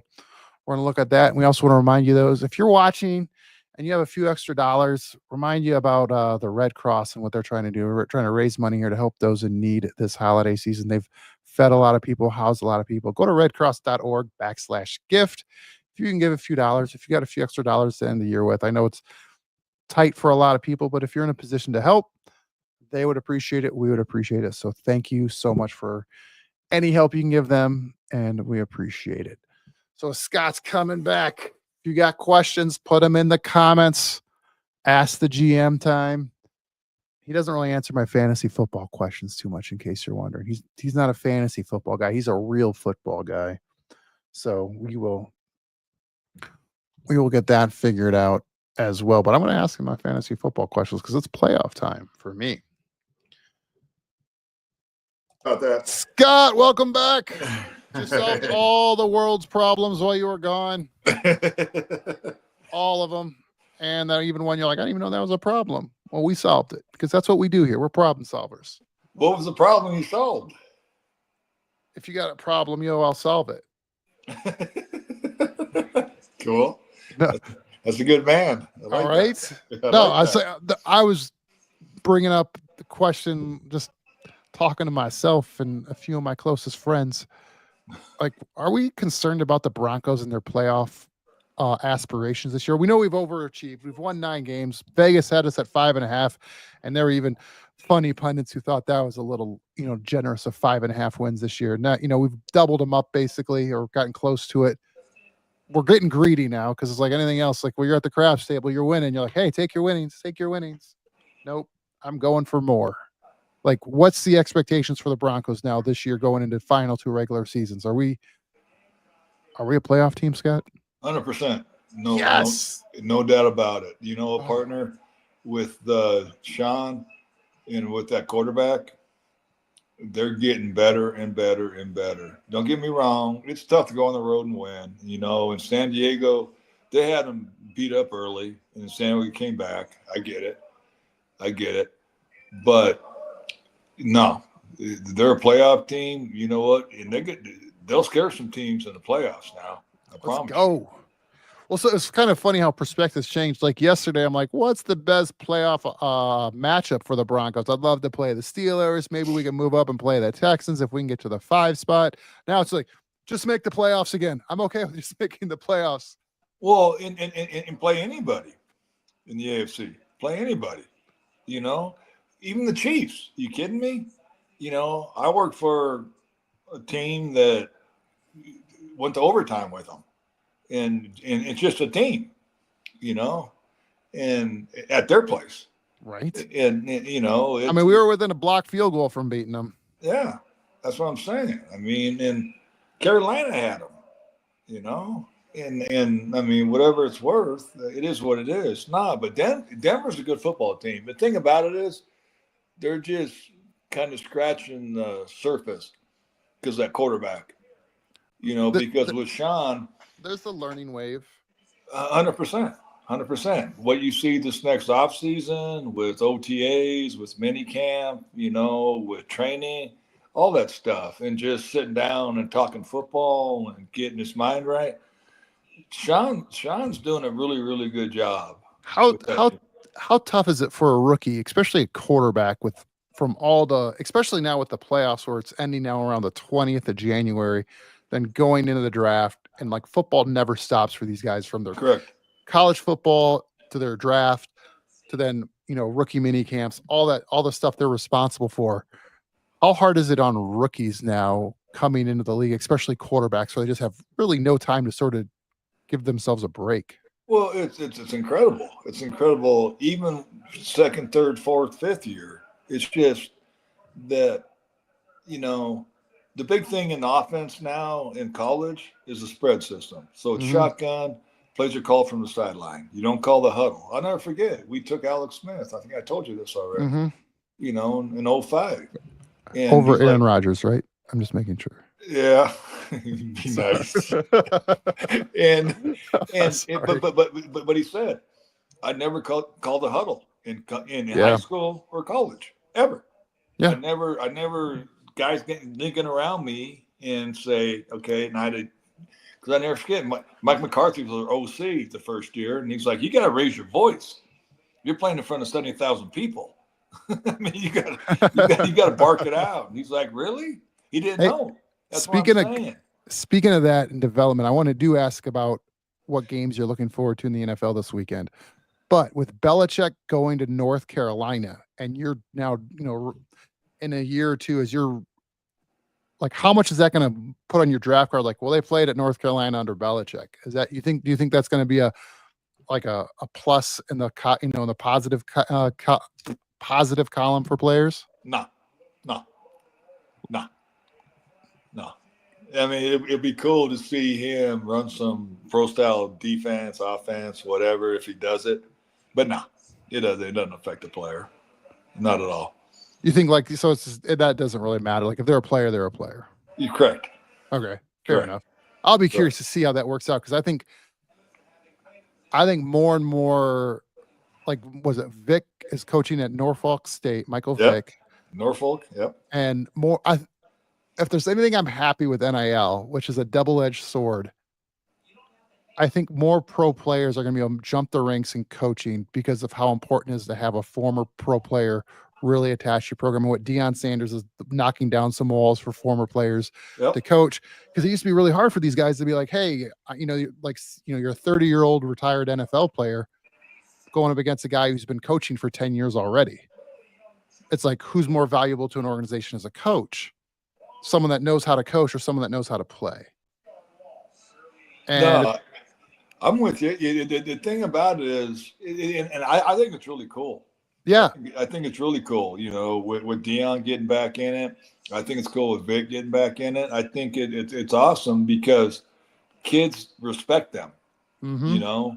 we're going to look at that. And we also want to remind you those, if you're watching and you have a few extra dollars, remind you about the Red Cross and what they're trying to do. We're trying to raise money here to help those in need this holiday season. They've fed a lot of people, housed a lot of people. Go to redcross.org/gift. If you can give a few dollars, if you got a few extra dollars to end the year with, I know it's tight for a lot of people, but if you're in a position to help, they would appreciate it. We would appreciate it. So thank you so much for any help you can give them, and we appreciate it. So Scott's coming back. If you got questions, put them in the comments. Ask the GM time. He doesn't really answer my fantasy football questions too much, in case you're wondering. He's not a fantasy football guy. He's a real football guy. So we will get that figured out as well. But I'm going to ask him my fantasy football questions because it's playoff time for me. About that. Scott, welcome back. You solved all the world's problems while you were gone. All of them. And even one you're like, I didn't even know that was a problem. Well, we solved it because that's what we do here. We're problem solvers. What was the problem you solved? If you got a problem, I'll solve it. Cool. No. That's a good man. All right. I was bringing up the question, just talking to myself and a few of my closest friends. Like, are we concerned about the Broncos and their playoff aspirations this year? We know we've overachieved. We've won 9 games. Vegas had us at 5.5, and there were even funny pundits who thought that was a little, generous of 5.5 wins this year. Now, we've doubled them up basically, or gotten close to it. We're getting greedy now because it's like anything else. Like, when you're at the craps table, you're winning. You're like, hey, take your winnings. Nope, I'm going for more. Like, what's the expectations for the Broncos now this year going into final 2 regular seasons? Are we a playoff team, Scott? 100%. No, yes. No doubt about it. A partner with Sean and with that quarterback, they're getting better and better and better. Don't get me wrong. It's tough to go on the road and win. In San Diego, they had them beat up early, and San Diego came back. I get it. But No, they're a playoff team. You know what? And they'll scare some teams in the playoffs now. I Let's promise you. go. Well, so it's kind of funny how perspectives changed. Like yesterday, I'm like, what's the best playoff matchup for the Broncos? I'd love to play the Steelers. Maybe we can move up and play the Texans if we can get to the 5 spot. Now it's like, just make the playoffs again. I'm okay with just making the playoffs. Well, and play anybody in the AFC. Play anybody. You know, even the Chiefs. You kidding me? You know, I worked for a team that went to overtime with them, and it's just a team. You know, and at their place. Right. And you know, I mean, we were within a block field goal from beating them. Yeah, that's what I'm saying. I mean, and Carolina had them, you know, and I mean, whatever it's worth, it is what it is. Nah, but Denver's a good football team. The thing about it is, they're just kind of scratching the surface because that quarterback, you know, because with Sean, there's the learning wave. 100%. 100%. What you see this next offseason with OTAs, with minicamp, you know, with training, all that stuff, and just sitting down and talking football and getting his mind right. Sean's doing a really, really good job. How tough is it for a rookie, especially a quarterback, with from all the, especially now with the playoffs where it's ending now around the 20th of January, then going into the draft, and like football never stops for these guys from their Correct. college football to their draft to then, you know, rookie mini camps, all the stuff they're responsible for. How hard is it on rookies now coming into the league, especially quarterbacks, where they just have really no time to sort of give themselves a break? Well, it's incredible. It's incredible. Even second, third, fourth, fifth year. It's just that, you know, the big thing in offense now in college is the spread system. So it's shotgun, plays are called from the sideline. You don't call the huddle. I'll never forget. We took Alex Smith. I think I told you this already. You know, in 05. And over Aaron Rodgers, right? I'm just making sure. Yeah, be nice. and but he said, I never called a huddle in high school or college ever. Yeah, I never guys linking around me and say, okay, and I did, because I never forget. Mike McCarthy was our OC the first year, and he's like, you got to raise your voice. You're playing in front of 70,000 people. I mean, you got to bark it out. And he's like, really? He didn't know. That's speaking of that and development, I want to ask about what games you're looking forward to in the NFL this weekend. But with Belichick going to North Carolina, and you're now, you know, in a year or two, as you're like, how much is that going to put on your draft card? Like, well, they played at North Carolina under Belichick. Is that, do you think that's going to be a plus in the in the positive column for players? No. I mean, it'd be cool to see him run some pro style defense, offense, whatever, if he does it. But no, it doesn't affect the player. Not at all. You think so that doesn't really matter. Like if they're a player, they're a player. You're correct. Okay. Fair enough. I'll be curious to see how that works out. Cause I think more and more, like, was it Vic is coaching at Norfolk State, Michael Vick. Norfolk. Yep. And more, if there's anything I'm happy with NIL, which is a double-edged sword, I think more pro players are going to be able to jump the ranks in coaching because of how important it is to have a former pro player really attached to your program. And what Deion Sanders is knocking down some walls for former players to coach, because it used to be really hard for these guys to be like, hey, you know, you're a 30-year-old retired NFL player going up against a guy who's been coaching for 10 years already. It's like, who's more valuable to an organization as a coach? Someone that knows how to coach or someone that knows how to play? And no, I'm with you. The thing about it is, and I think it's really cool. Yeah. I think it's really cool, you know, with Deion getting back in it. I think it's cool with Vic getting back in it. I think it's awesome because kids respect them, you know,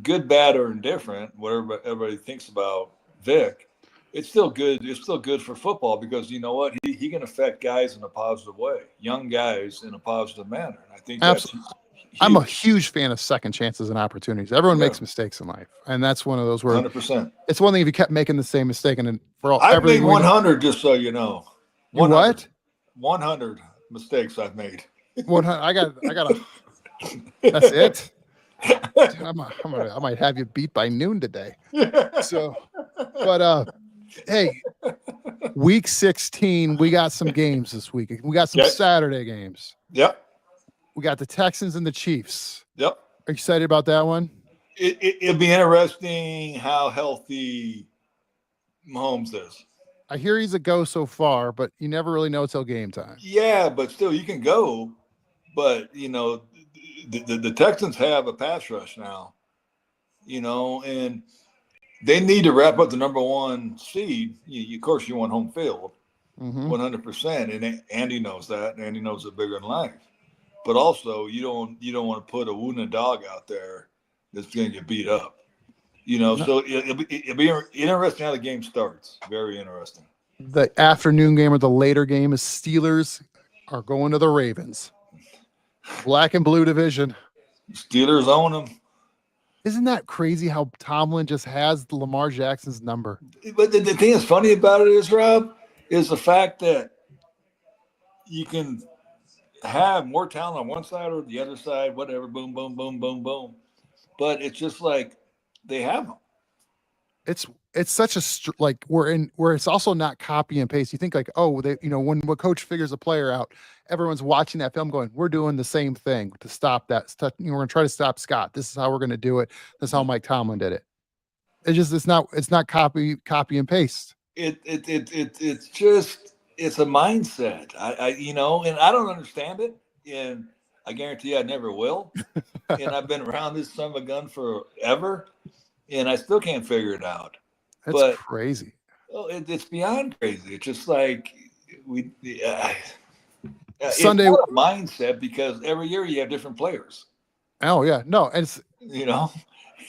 good, bad, or indifferent, whatever everybody thinks about Vic. It's still good. It's still good for football because you know what? He can affect guys in a positive way, young guys in a positive manner. And I think I'm a huge fan of second chances and opportunities. Everyone Yeah. makes mistakes in life, and that's one of those where 100%. it's one thing if you kept making the same mistake, and then for all I've made everything we know, 100, just so you know. you what? 100 mistakes I've made. 100. I got a. That's it. Dude, I might have you beat by noon today. So, but hey, week 16, we got some games this week. We got some Okay. Saturday games. Yep. We got the Texans and the Chiefs. Yep. Are you excited about that one? It'll be interesting how healthy Mahomes is. I hear he's a go so far, but you never really know till game time. Yeah, but still, you can go. But, the Texans have a pass rush now, and they need to wrap up the number one seed. Of course, you want home field, 100%. And Andy knows that. And Andy knows it bigger than life. But also, you don't want to put a wounded dog out there that's going to get beat up. So it'll be interesting how the game starts. Very interesting. The afternoon game or the later game is Steelers are going to the Ravens. Black and blue division. Steelers own them. Isn't that crazy how Tomlin just has Lamar Jackson's number? But the thing that's funny about it is, Rob, is the fact that you can have more talent on one side or the other side, whatever, boom, boom, boom, boom, boom. But it's just like they have them. It's such a where it's also not copy and paste. You think like, oh, they when a coach figures a player out, everyone's watching that film going, we're doing the same thing to stop that. We're going to try to stop Scott. This is how we're going to do it. This is how Mike Tomlin did it. It's not copy and paste. It's just it's a mindset. And I don't understand it, and I guarantee I never will. And I've been around this son of a gun forever, and I still can't figure it out. That's crazy. Well, it's beyond crazy. It's just like Sunday it's not a mindset because every year you have different players. Oh yeah, no, and it's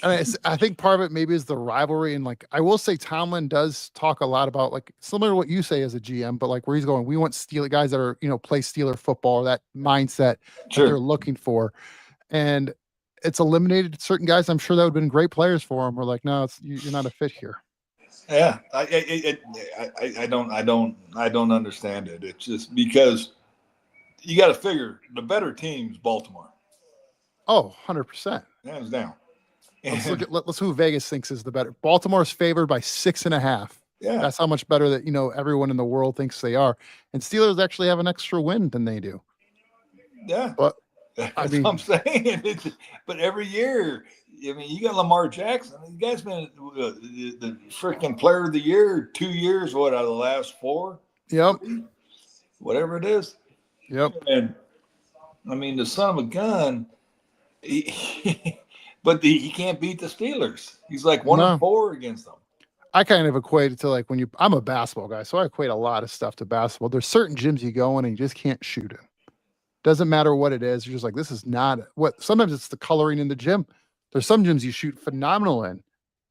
And I think part of it maybe is the rivalry, and like I will say, Tomlin does talk a lot about like similar to what you say as a GM, but like where he's going, we want Steeler guys that are play Steeler football, or that mindset that they're looking for, and it's eliminated certain guys. I'm sure that would have been great players for him. We're like, no, you're not a fit here. Yeah, I don't understand it. It's just because you got to figure the better team's Baltimore. Oh, 100%. Hands down. Let's who Vegas thinks is the better. Baltimore's favored by 6.5. Yeah, that's how much better that everyone in the world thinks they are. And Steelers actually have an extra win than they do. Yeah, but that's what I'm saying. But every year, you got Lamar Jackson. The guy's been the freaking player of the year 2 years. What out of the last 4? Yep. Whatever it is. Yep. And the son of a gun. But he can't beat the Steelers. He's like 1-4 against them. I kind of equate it to like I'm a basketball guy, so I equate a lot of stuff to basketball. There's certain gyms you go in and you just can't shoot it. Doesn't matter what it is. You're just like, this is not what. Sometimes it's the coloring in the gym. There's some gyms you shoot phenomenal in, and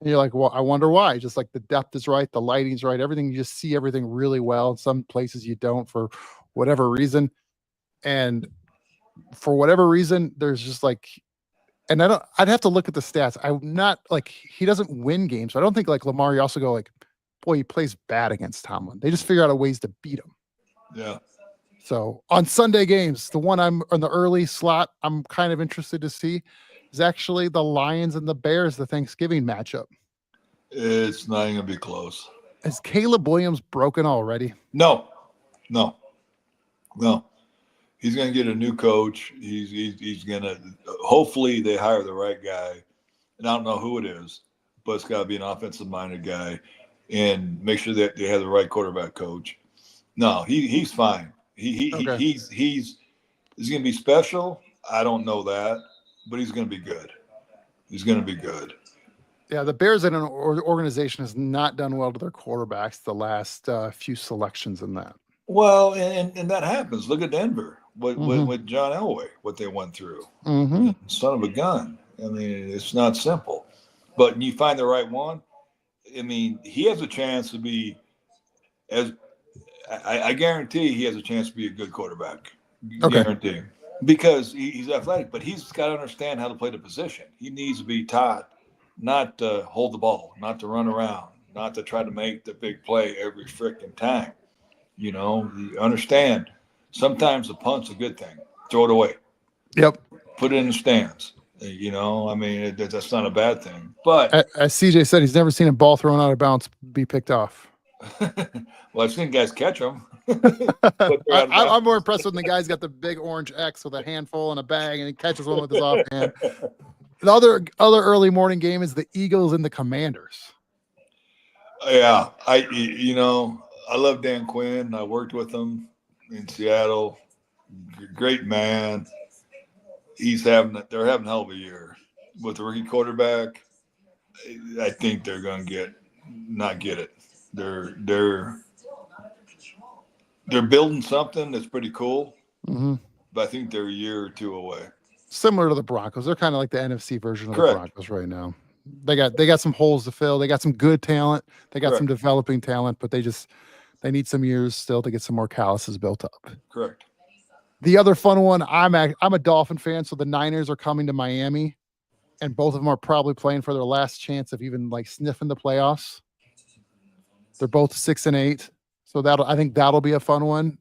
you're like, well, I wonder why. Just like the depth is right, the lighting's right, everything. You just see everything really well. In some places you don't for whatever reason, and for whatever reason, there's just like. And I'd have to look at the stats. I'm not like he doesn't win games. I don't think like Lamar, you also go like, boy, he plays bad against Tomlin. They just figure out ways to beat him. Yeah. So on Sunday games, the one I'm on the early slot, I'm kind of interested to see is actually the Lions and the Bears, the Thanksgiving matchup. It's not going to be close. Is Caleb Williams broken already? No. He's going to get a new coach. He's going to hopefully they hire the right guy. And I don't know who it is, but it's got to be an offensive-minded guy and make sure that they have the right quarterback coach. No, he's fine. He's going to be special. I don't know that, but he's going to be good. He's going to be good. Yeah, the Bears in an organization has not done well to their quarterbacks the last few selections in that. Well, and that happens. Look at Denver with John Elway, what they went through. Son of a gun. It's not simple. But you find the right one. He has a chance to be I guarantee he has a chance to be a good quarterback. Okay. Guarantee. because he's athletic, but he's got to understand how to play the position. He needs to be taught not to hold the ball, not to run around, not to try to make the big play every freaking time. You understand. Sometimes the punt's a good thing. Throw it away. Yep. Put it in the stands. I mean, that's not a bad thing. But As CJ said, he's never seen a ball thrown out of bounds be picked off. well, I've seen guys catch them. But I'm more impressed when the guy's got the big orange X with a handful and a bag, and he catches one with his offhand. The other early morning game is the Eagles and the Commanders. Yeah, I love Dan Quinn. I worked with him in Seattle. Great man. They're having a hell of a year with the rookie quarterback. I think they're going to not get it. They're building something that's pretty cool, but I think they're a year or two away. Similar to the Broncos, they're kind of like the NFC version of the Broncos right now. They got some holes to fill. They got some good talent. They got some developing talent, but they need some years still to get some more calluses built up. Correct. The other fun one, I'm a Dolphin fan, so the Niners are coming to Miami, and both of them are probably playing for their last chance of even like sniffing the playoffs. They're both 6-8, so I think that'll be a fun one.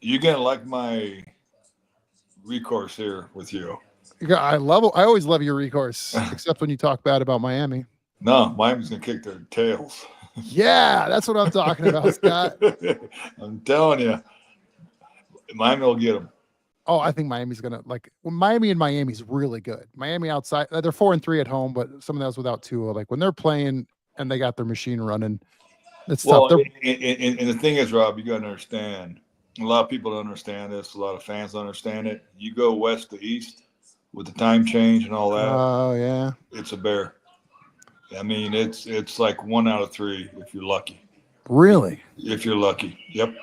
You're gonna like my recourse here with you. I always love your recourse, except when you talk bad about Miami. No, Miami's gonna kick their tails. Yeah, that's what I'm talking about, Scott. I'm telling you, Miami will get them. Oh, I think Miami's gonna Miami and Miami's really good. Miami outside, they're 4-3 at home, but some of those without Tua. Like when they're playing and they got their machine running, it's tough. And the thing is, Rob, you got to understand. A lot of people don't understand this. A lot of fans don't understand it. You go west to east with the time change and all that. Oh yeah, it's a bear. I mean, it's like 1 out of 3 if you're lucky. Really? If you're lucky, yep.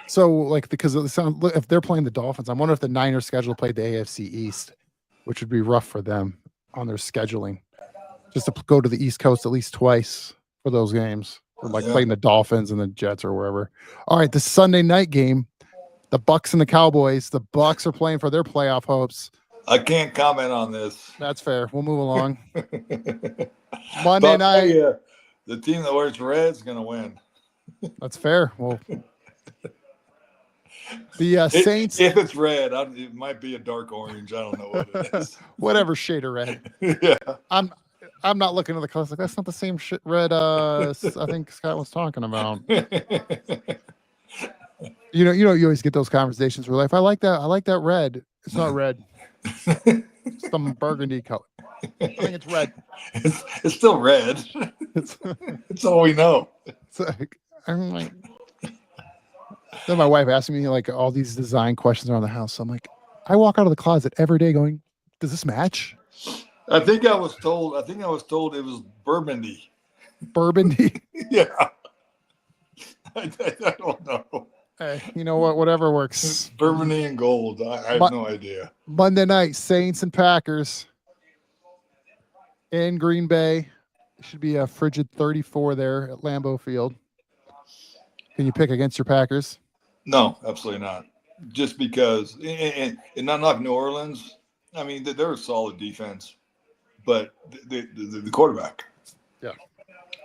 So because if they're playing the Dolphins, I wonder if the Niners schedule played the AFC East, which would be rough for them on their scheduling, just to go to the East Coast at least twice for those games, or playing the Dolphins and the Jets or wherever. All right, the Sunday night game, the Bucks and the Cowboys. The Bucks are playing for their playoff hopes. I can't comment on this. That's fair. We'll move along. Monday night. The team that wears red is going to win. That's fair. Well, the Saints. If it's red, it might be a dark orange. I don't know what it is. Whatever shade of red. Yeah. I'm not looking at the colors. That's not the same red. I think Scott was talking about. You always get those conversations where I like that red. It's not red. It's some burgundy color. I think it's red. It's still red. It's all we know. I'm like, then my wife asked me all these design questions around the house. So I'm like, I walk out of the closet every day going, does this match? I think I was told it was burgundy. Burgundy? Yeah. I don't know. Hey, you know what? Whatever works. Burgundy and gold. I have no idea. Monday night, Saints and Packers in Green Bay. It should be a frigid 34 there at Lambeau Field. Can you pick against your Packers? No, absolutely not. Just because, and not knocking New Orleans. I mean, they're a solid defense, but the quarterback. Yeah,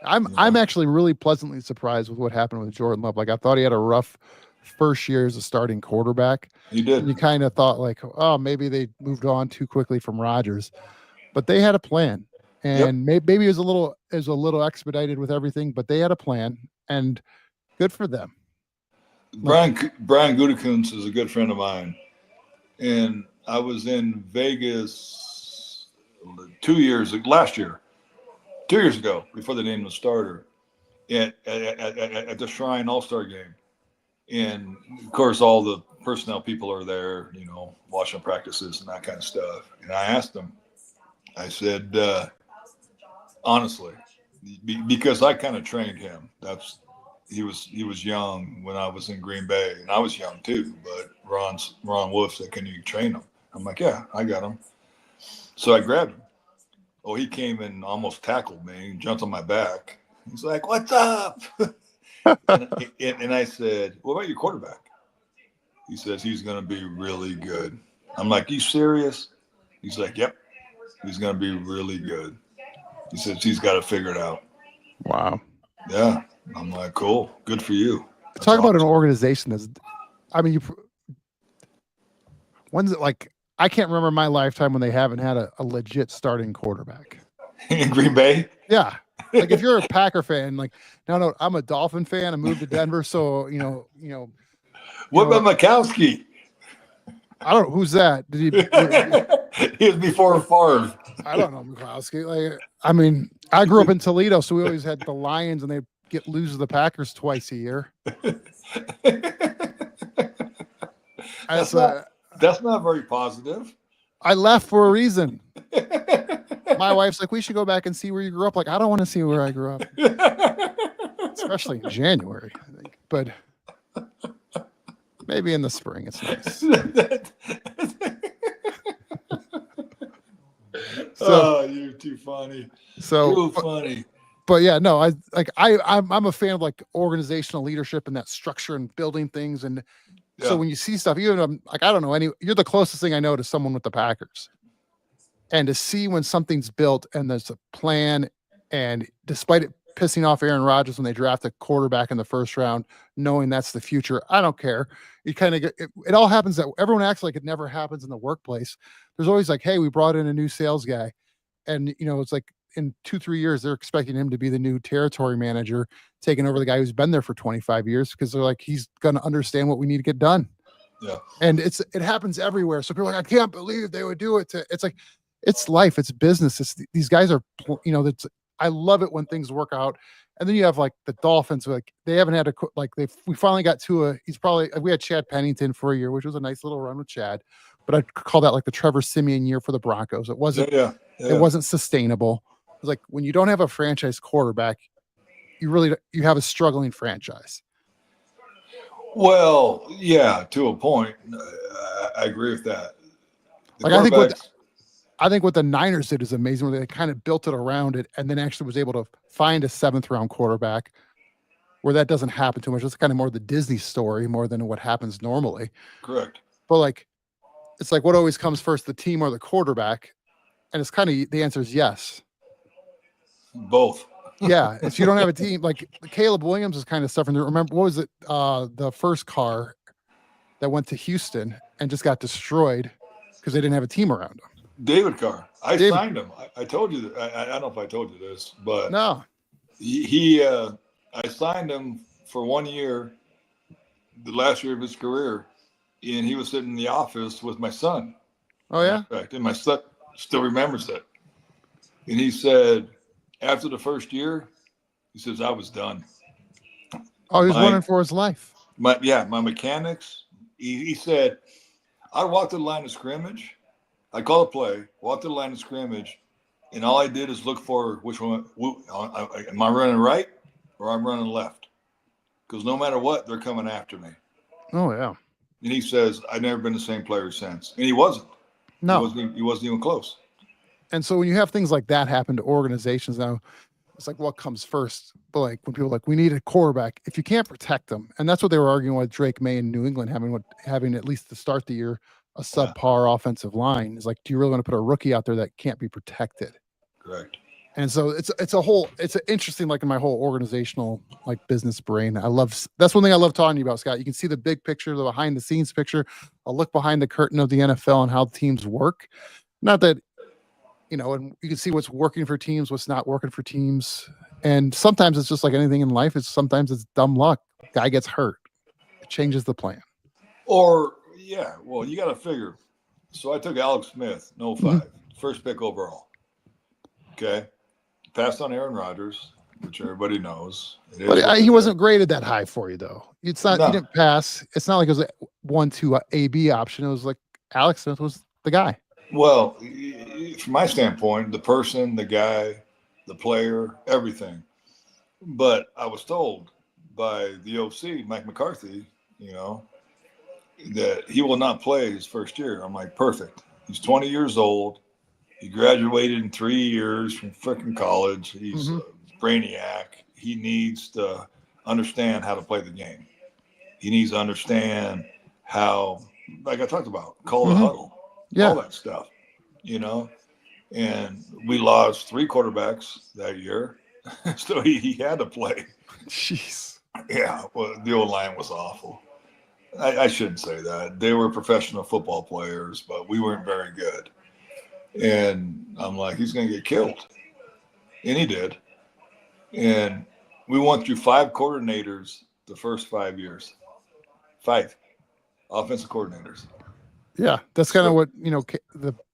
I'm actually really pleasantly surprised with what happened with Jordan Love. I thought he had a rough first year as a starting quarterback. He did. And you kind of thought oh, maybe they moved on too quickly from Rodgers, but they had a plan, and maybe it was a little expedited with everything, but they had a plan, and good for them. Brian Gutekunst is a good friend of mine, and I was in Vegas 2 years ago, before they named the starter, at the Shrine All-Star game. And, of course, all the personnel people are there, watching practices and that kind of stuff. And I asked them, I said, honestly, because I kind of trained him. He was young when I was in Green Bay, and I was young too. But Ron Wolf said, "Can you train him?" I'm like, "Yeah, I got him." So I grabbed him. Oh, he came and almost tackled me, and jumped on my back. He's like, "What's up?" and I said, "What about your quarterback?" He says he's going to be really good. I'm like, you serious? He's like, yep, he's going to be really good. He says he's got to figure it out. Wow. Yeah. I'm like, cool. Good for you. That's Talk about an awesome. organization that's, I mean, when's it like, I can't remember my lifetime when they haven't had a legit starting quarterback. In Green Bay? Yeah. Like if you're a Packer fan, like, no, I'm a Dolphin fan. I moved to Denver. So, What about Mikowski? I don't know. Who's that? Did He was before Favre. I don't know Mikowski. Like, I mean, I grew up in Toledo, so we always had the Lions, and they lose to the Packers twice a year. That's not very positive. I left for a reason. My wife's like, we should go back and see where you grew up. Like, I don't want to see where I grew up, especially in January, I think. But maybe in the spring, it's nice. Oh, you're too funny. So funny. But yeah, no, I'm a fan of like organizational leadership and that structure and building things. And so when you see stuff, even like, I don't know, you're the closest thing I know to someone with the Packers. And to see when something's built and there's a plan, and despite it pissing off Aaron Rodgers when they draft a quarterback in the first round, knowing that's the future, I don't care. You kind of it all happens that everyone acts like it never happens in the workplace. There's always like, hey, we brought in a new sales guy, and it's like in 2-3 years they're expecting him to be the new territory manager, taking over the guy who's been there for 25 years because they're like, he's going to understand what we need to get done. Yeah, and it happens everywhere. So people are like, I can't believe they would do it. It's like, it's life, it's business. These guys are, I love it when things work out. And then you have like the Dolphins, like they haven't had we finally got to we had Chad Pennington for a year, which was a nice little run with Chad, but I'd call that like the Trevor Siemian year for the Broncos. It wasn't, it wasn't sustainable. It was like, when you don't have a franchise quarterback, you have a struggling franchise. Well, yeah, to a point. I agree with that. I think what the Niners did is amazing, where they kind of built it around it and then actually was able to find a 7th round quarterback, where that doesn't happen too much. It's kind of more the Disney story more than what happens normally. Correct. But like, it's like, what always comes first, the team or the quarterback? And it's kind of, the answer is yes. Both. Yeah. If you don't have a team, like Caleb Williams is kind of suffering. Remember, what was it? The first car that went to Houston and just got destroyed because they didn't have a team around him. David Carr. I signed him. I told you that. I don't know if I told you this, but no, I signed him for 1 year, the last year of his career, and he was sitting in the office with my son. Oh yeah. And my son still remembers that. And he said, after the first year, he says, I was done. Oh, he was running for his life. My mechanics. He said, I walked to the line of scrimmage. I call a play, walk to the line of scrimmage, and all I did is look for which one. Am I running right or I'm running left? Because no matter what, they're coming after me. Oh yeah. And he says, I've never been the same player since, and he wasn't. No, he wasn't even close. And so when you have things like that happen to organizations now, it's like, what comes first? But like when people are like, we need a quarterback, if you can't protect them, and that's what they were arguing with Drake May in New England, having at least to start the year a subpar offensive line, is like, do you really want to put a rookie out there that can't be protected? Correct. And so it's an interesting, like in my whole organizational like business brain. That's one thing I love talking to you about, Scott. You can see the big picture, the behind the scenes picture, a look behind the curtain of the NFL and how teams work. Not that, and you can see what's working for teams, what's not working for teams. And sometimes it's just like anything in life. Sometimes it's dumb luck. Guy gets hurt. It changes the plan. Or, yeah, well, you got to figure. So I took Alex Smith, 05, first pick overall. Okay. Passed on Aaron Rodgers, which everybody knows. But he wasn't graded that high for you, though. It's not, he didn't pass. It's not like it was a 1-2 AB option. It was like Alex Smith was the guy. Well, from my standpoint, the person, the guy, the player, everything. But I was told by the OC, Mike McCarthy, that he will not play his first year. I'm like, perfect. He's 20 years old. He graduated in 3 years from freaking college. He's a brainiac. He needs to understand how to play the game. He needs to understand how, like I talked about, call the Mhm. huddle, Yeah. all that stuff, you know. And we lost 3 quarterbacks that year, so he had to play. Jeez. Yeah, well, the old line was awful. I shouldn't say that. They were professional football players, but we weren't very good. And I'm like, he's going to get killed. And he did. And we went through 5 coordinators the first 5 years. 5 offensive coordinators. Yeah, that's kind of So, what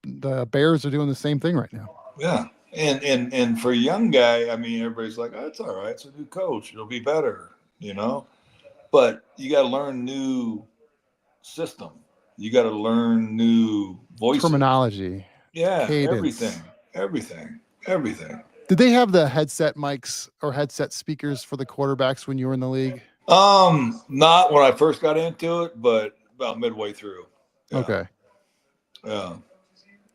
the Bears are doing the same thing right now. yeah. And for a young guy, I mean, everybody's like, oh, it's all right. It's a new coach. It'll be better, you know? But you got to learn new system. You got to learn new voices. Terminology, Yeah, cadence. everything. Did they have the headset mics or headset speakers for the quarterbacks when you were in the league? Not when I first got into it, but about midway through. Yeah. Okay. Yeah.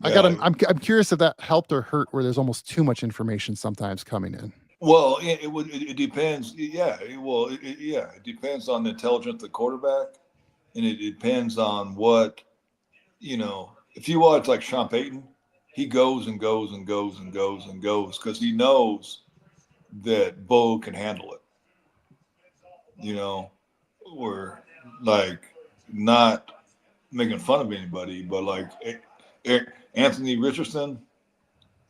I'm curious if that helped or hurt where there's almost too much information sometimes coming in. Well, it depends. Yeah. It depends on the intelligence of the quarterback, and it depends on what, if you watch like Sean Payton, he goes and goes and goes and goes and goes because he knows that Bo can handle it. We're like not making fun of anybody, but like Anthony Richardson,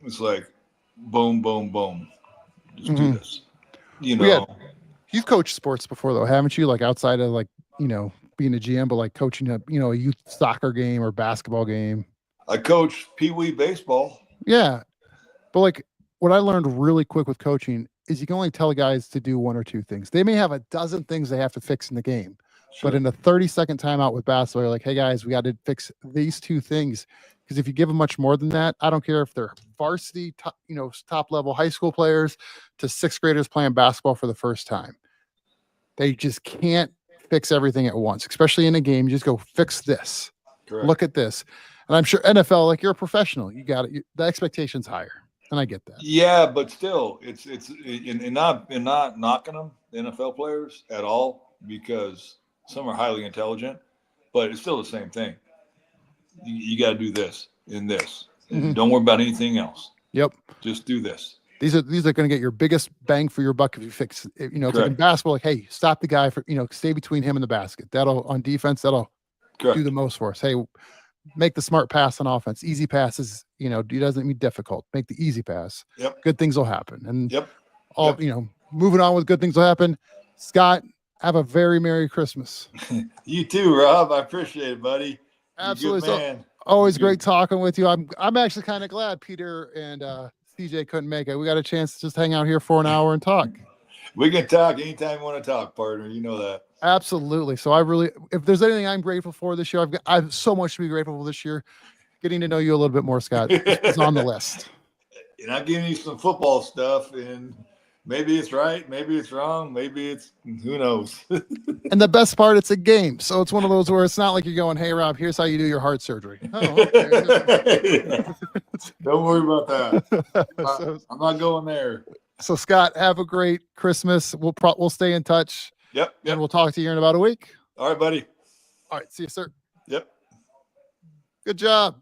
it's like boom, boom, boom. Just do this. You've coached sports before though, haven't you? Like outside of being a GM, but like coaching a youth soccer game or basketball game. I coach Pee Wee baseball. Yeah. But like what I learned really quick with coaching is you can only tell guys to do 1 or 2 things. They may have a dozen things they have to fix in the game. Sure. But in a 30-second timeout with basketball, you're like, hey guys, we got to fix these 2 things. Because if you give them much more than that, I don't care if they're varsity, top level high school players to 6th graders playing basketball for the first time. They just can't fix everything at once, especially in a game. You just go fix this. Correct. Look at this. And I'm sure NFL, like you're a professional, you got it. The expectation's higher. And I get that. Yeah, but still, it's not knocking them, the NFL players at all, because some are highly intelligent, but it's still the same thing. You got to do this and this. And don't worry about anything else. Yep. Just do this. These are going to get your biggest bang for your buck if you fix. It's like in basketball, like, hey, stop the guy for stay between him and the basket. That'll on defense. That'll do the most for us. Hey, make the smart pass on offense. Easy passes, it doesn't mean difficult. Make the easy pass. Yep. Good things will happen. And moving on with good things will happen. Scott, have a very Merry Christmas. You too, Rob. I appreciate it, buddy. Absolutely. Good man. Always great talking with you. I'm actually kind of glad Peter and CJ couldn't make it. We got a chance to just hang out here for an hour and talk. We can talk anytime you want to talk, partner. You know that. Absolutely. So if there's anything I'm grateful for this year, I have so much to be grateful for this year. Getting to know you a little bit more, Scott, is on the list. And I'm giving you some football stuff, and maybe it's right, maybe it's wrong, maybe it's who knows. And the best part, it's a game, so it's one of those where it's not like you're going, "Hey, Rob, here's how you do your heart surgery." Oh, okay. Don't worry about that. I'm not going there. So, Scott, have a great Christmas. We'll stay in touch. Yep. And we'll talk to you in about a week. All right, buddy. All right. See you, sir. Yep. Good job.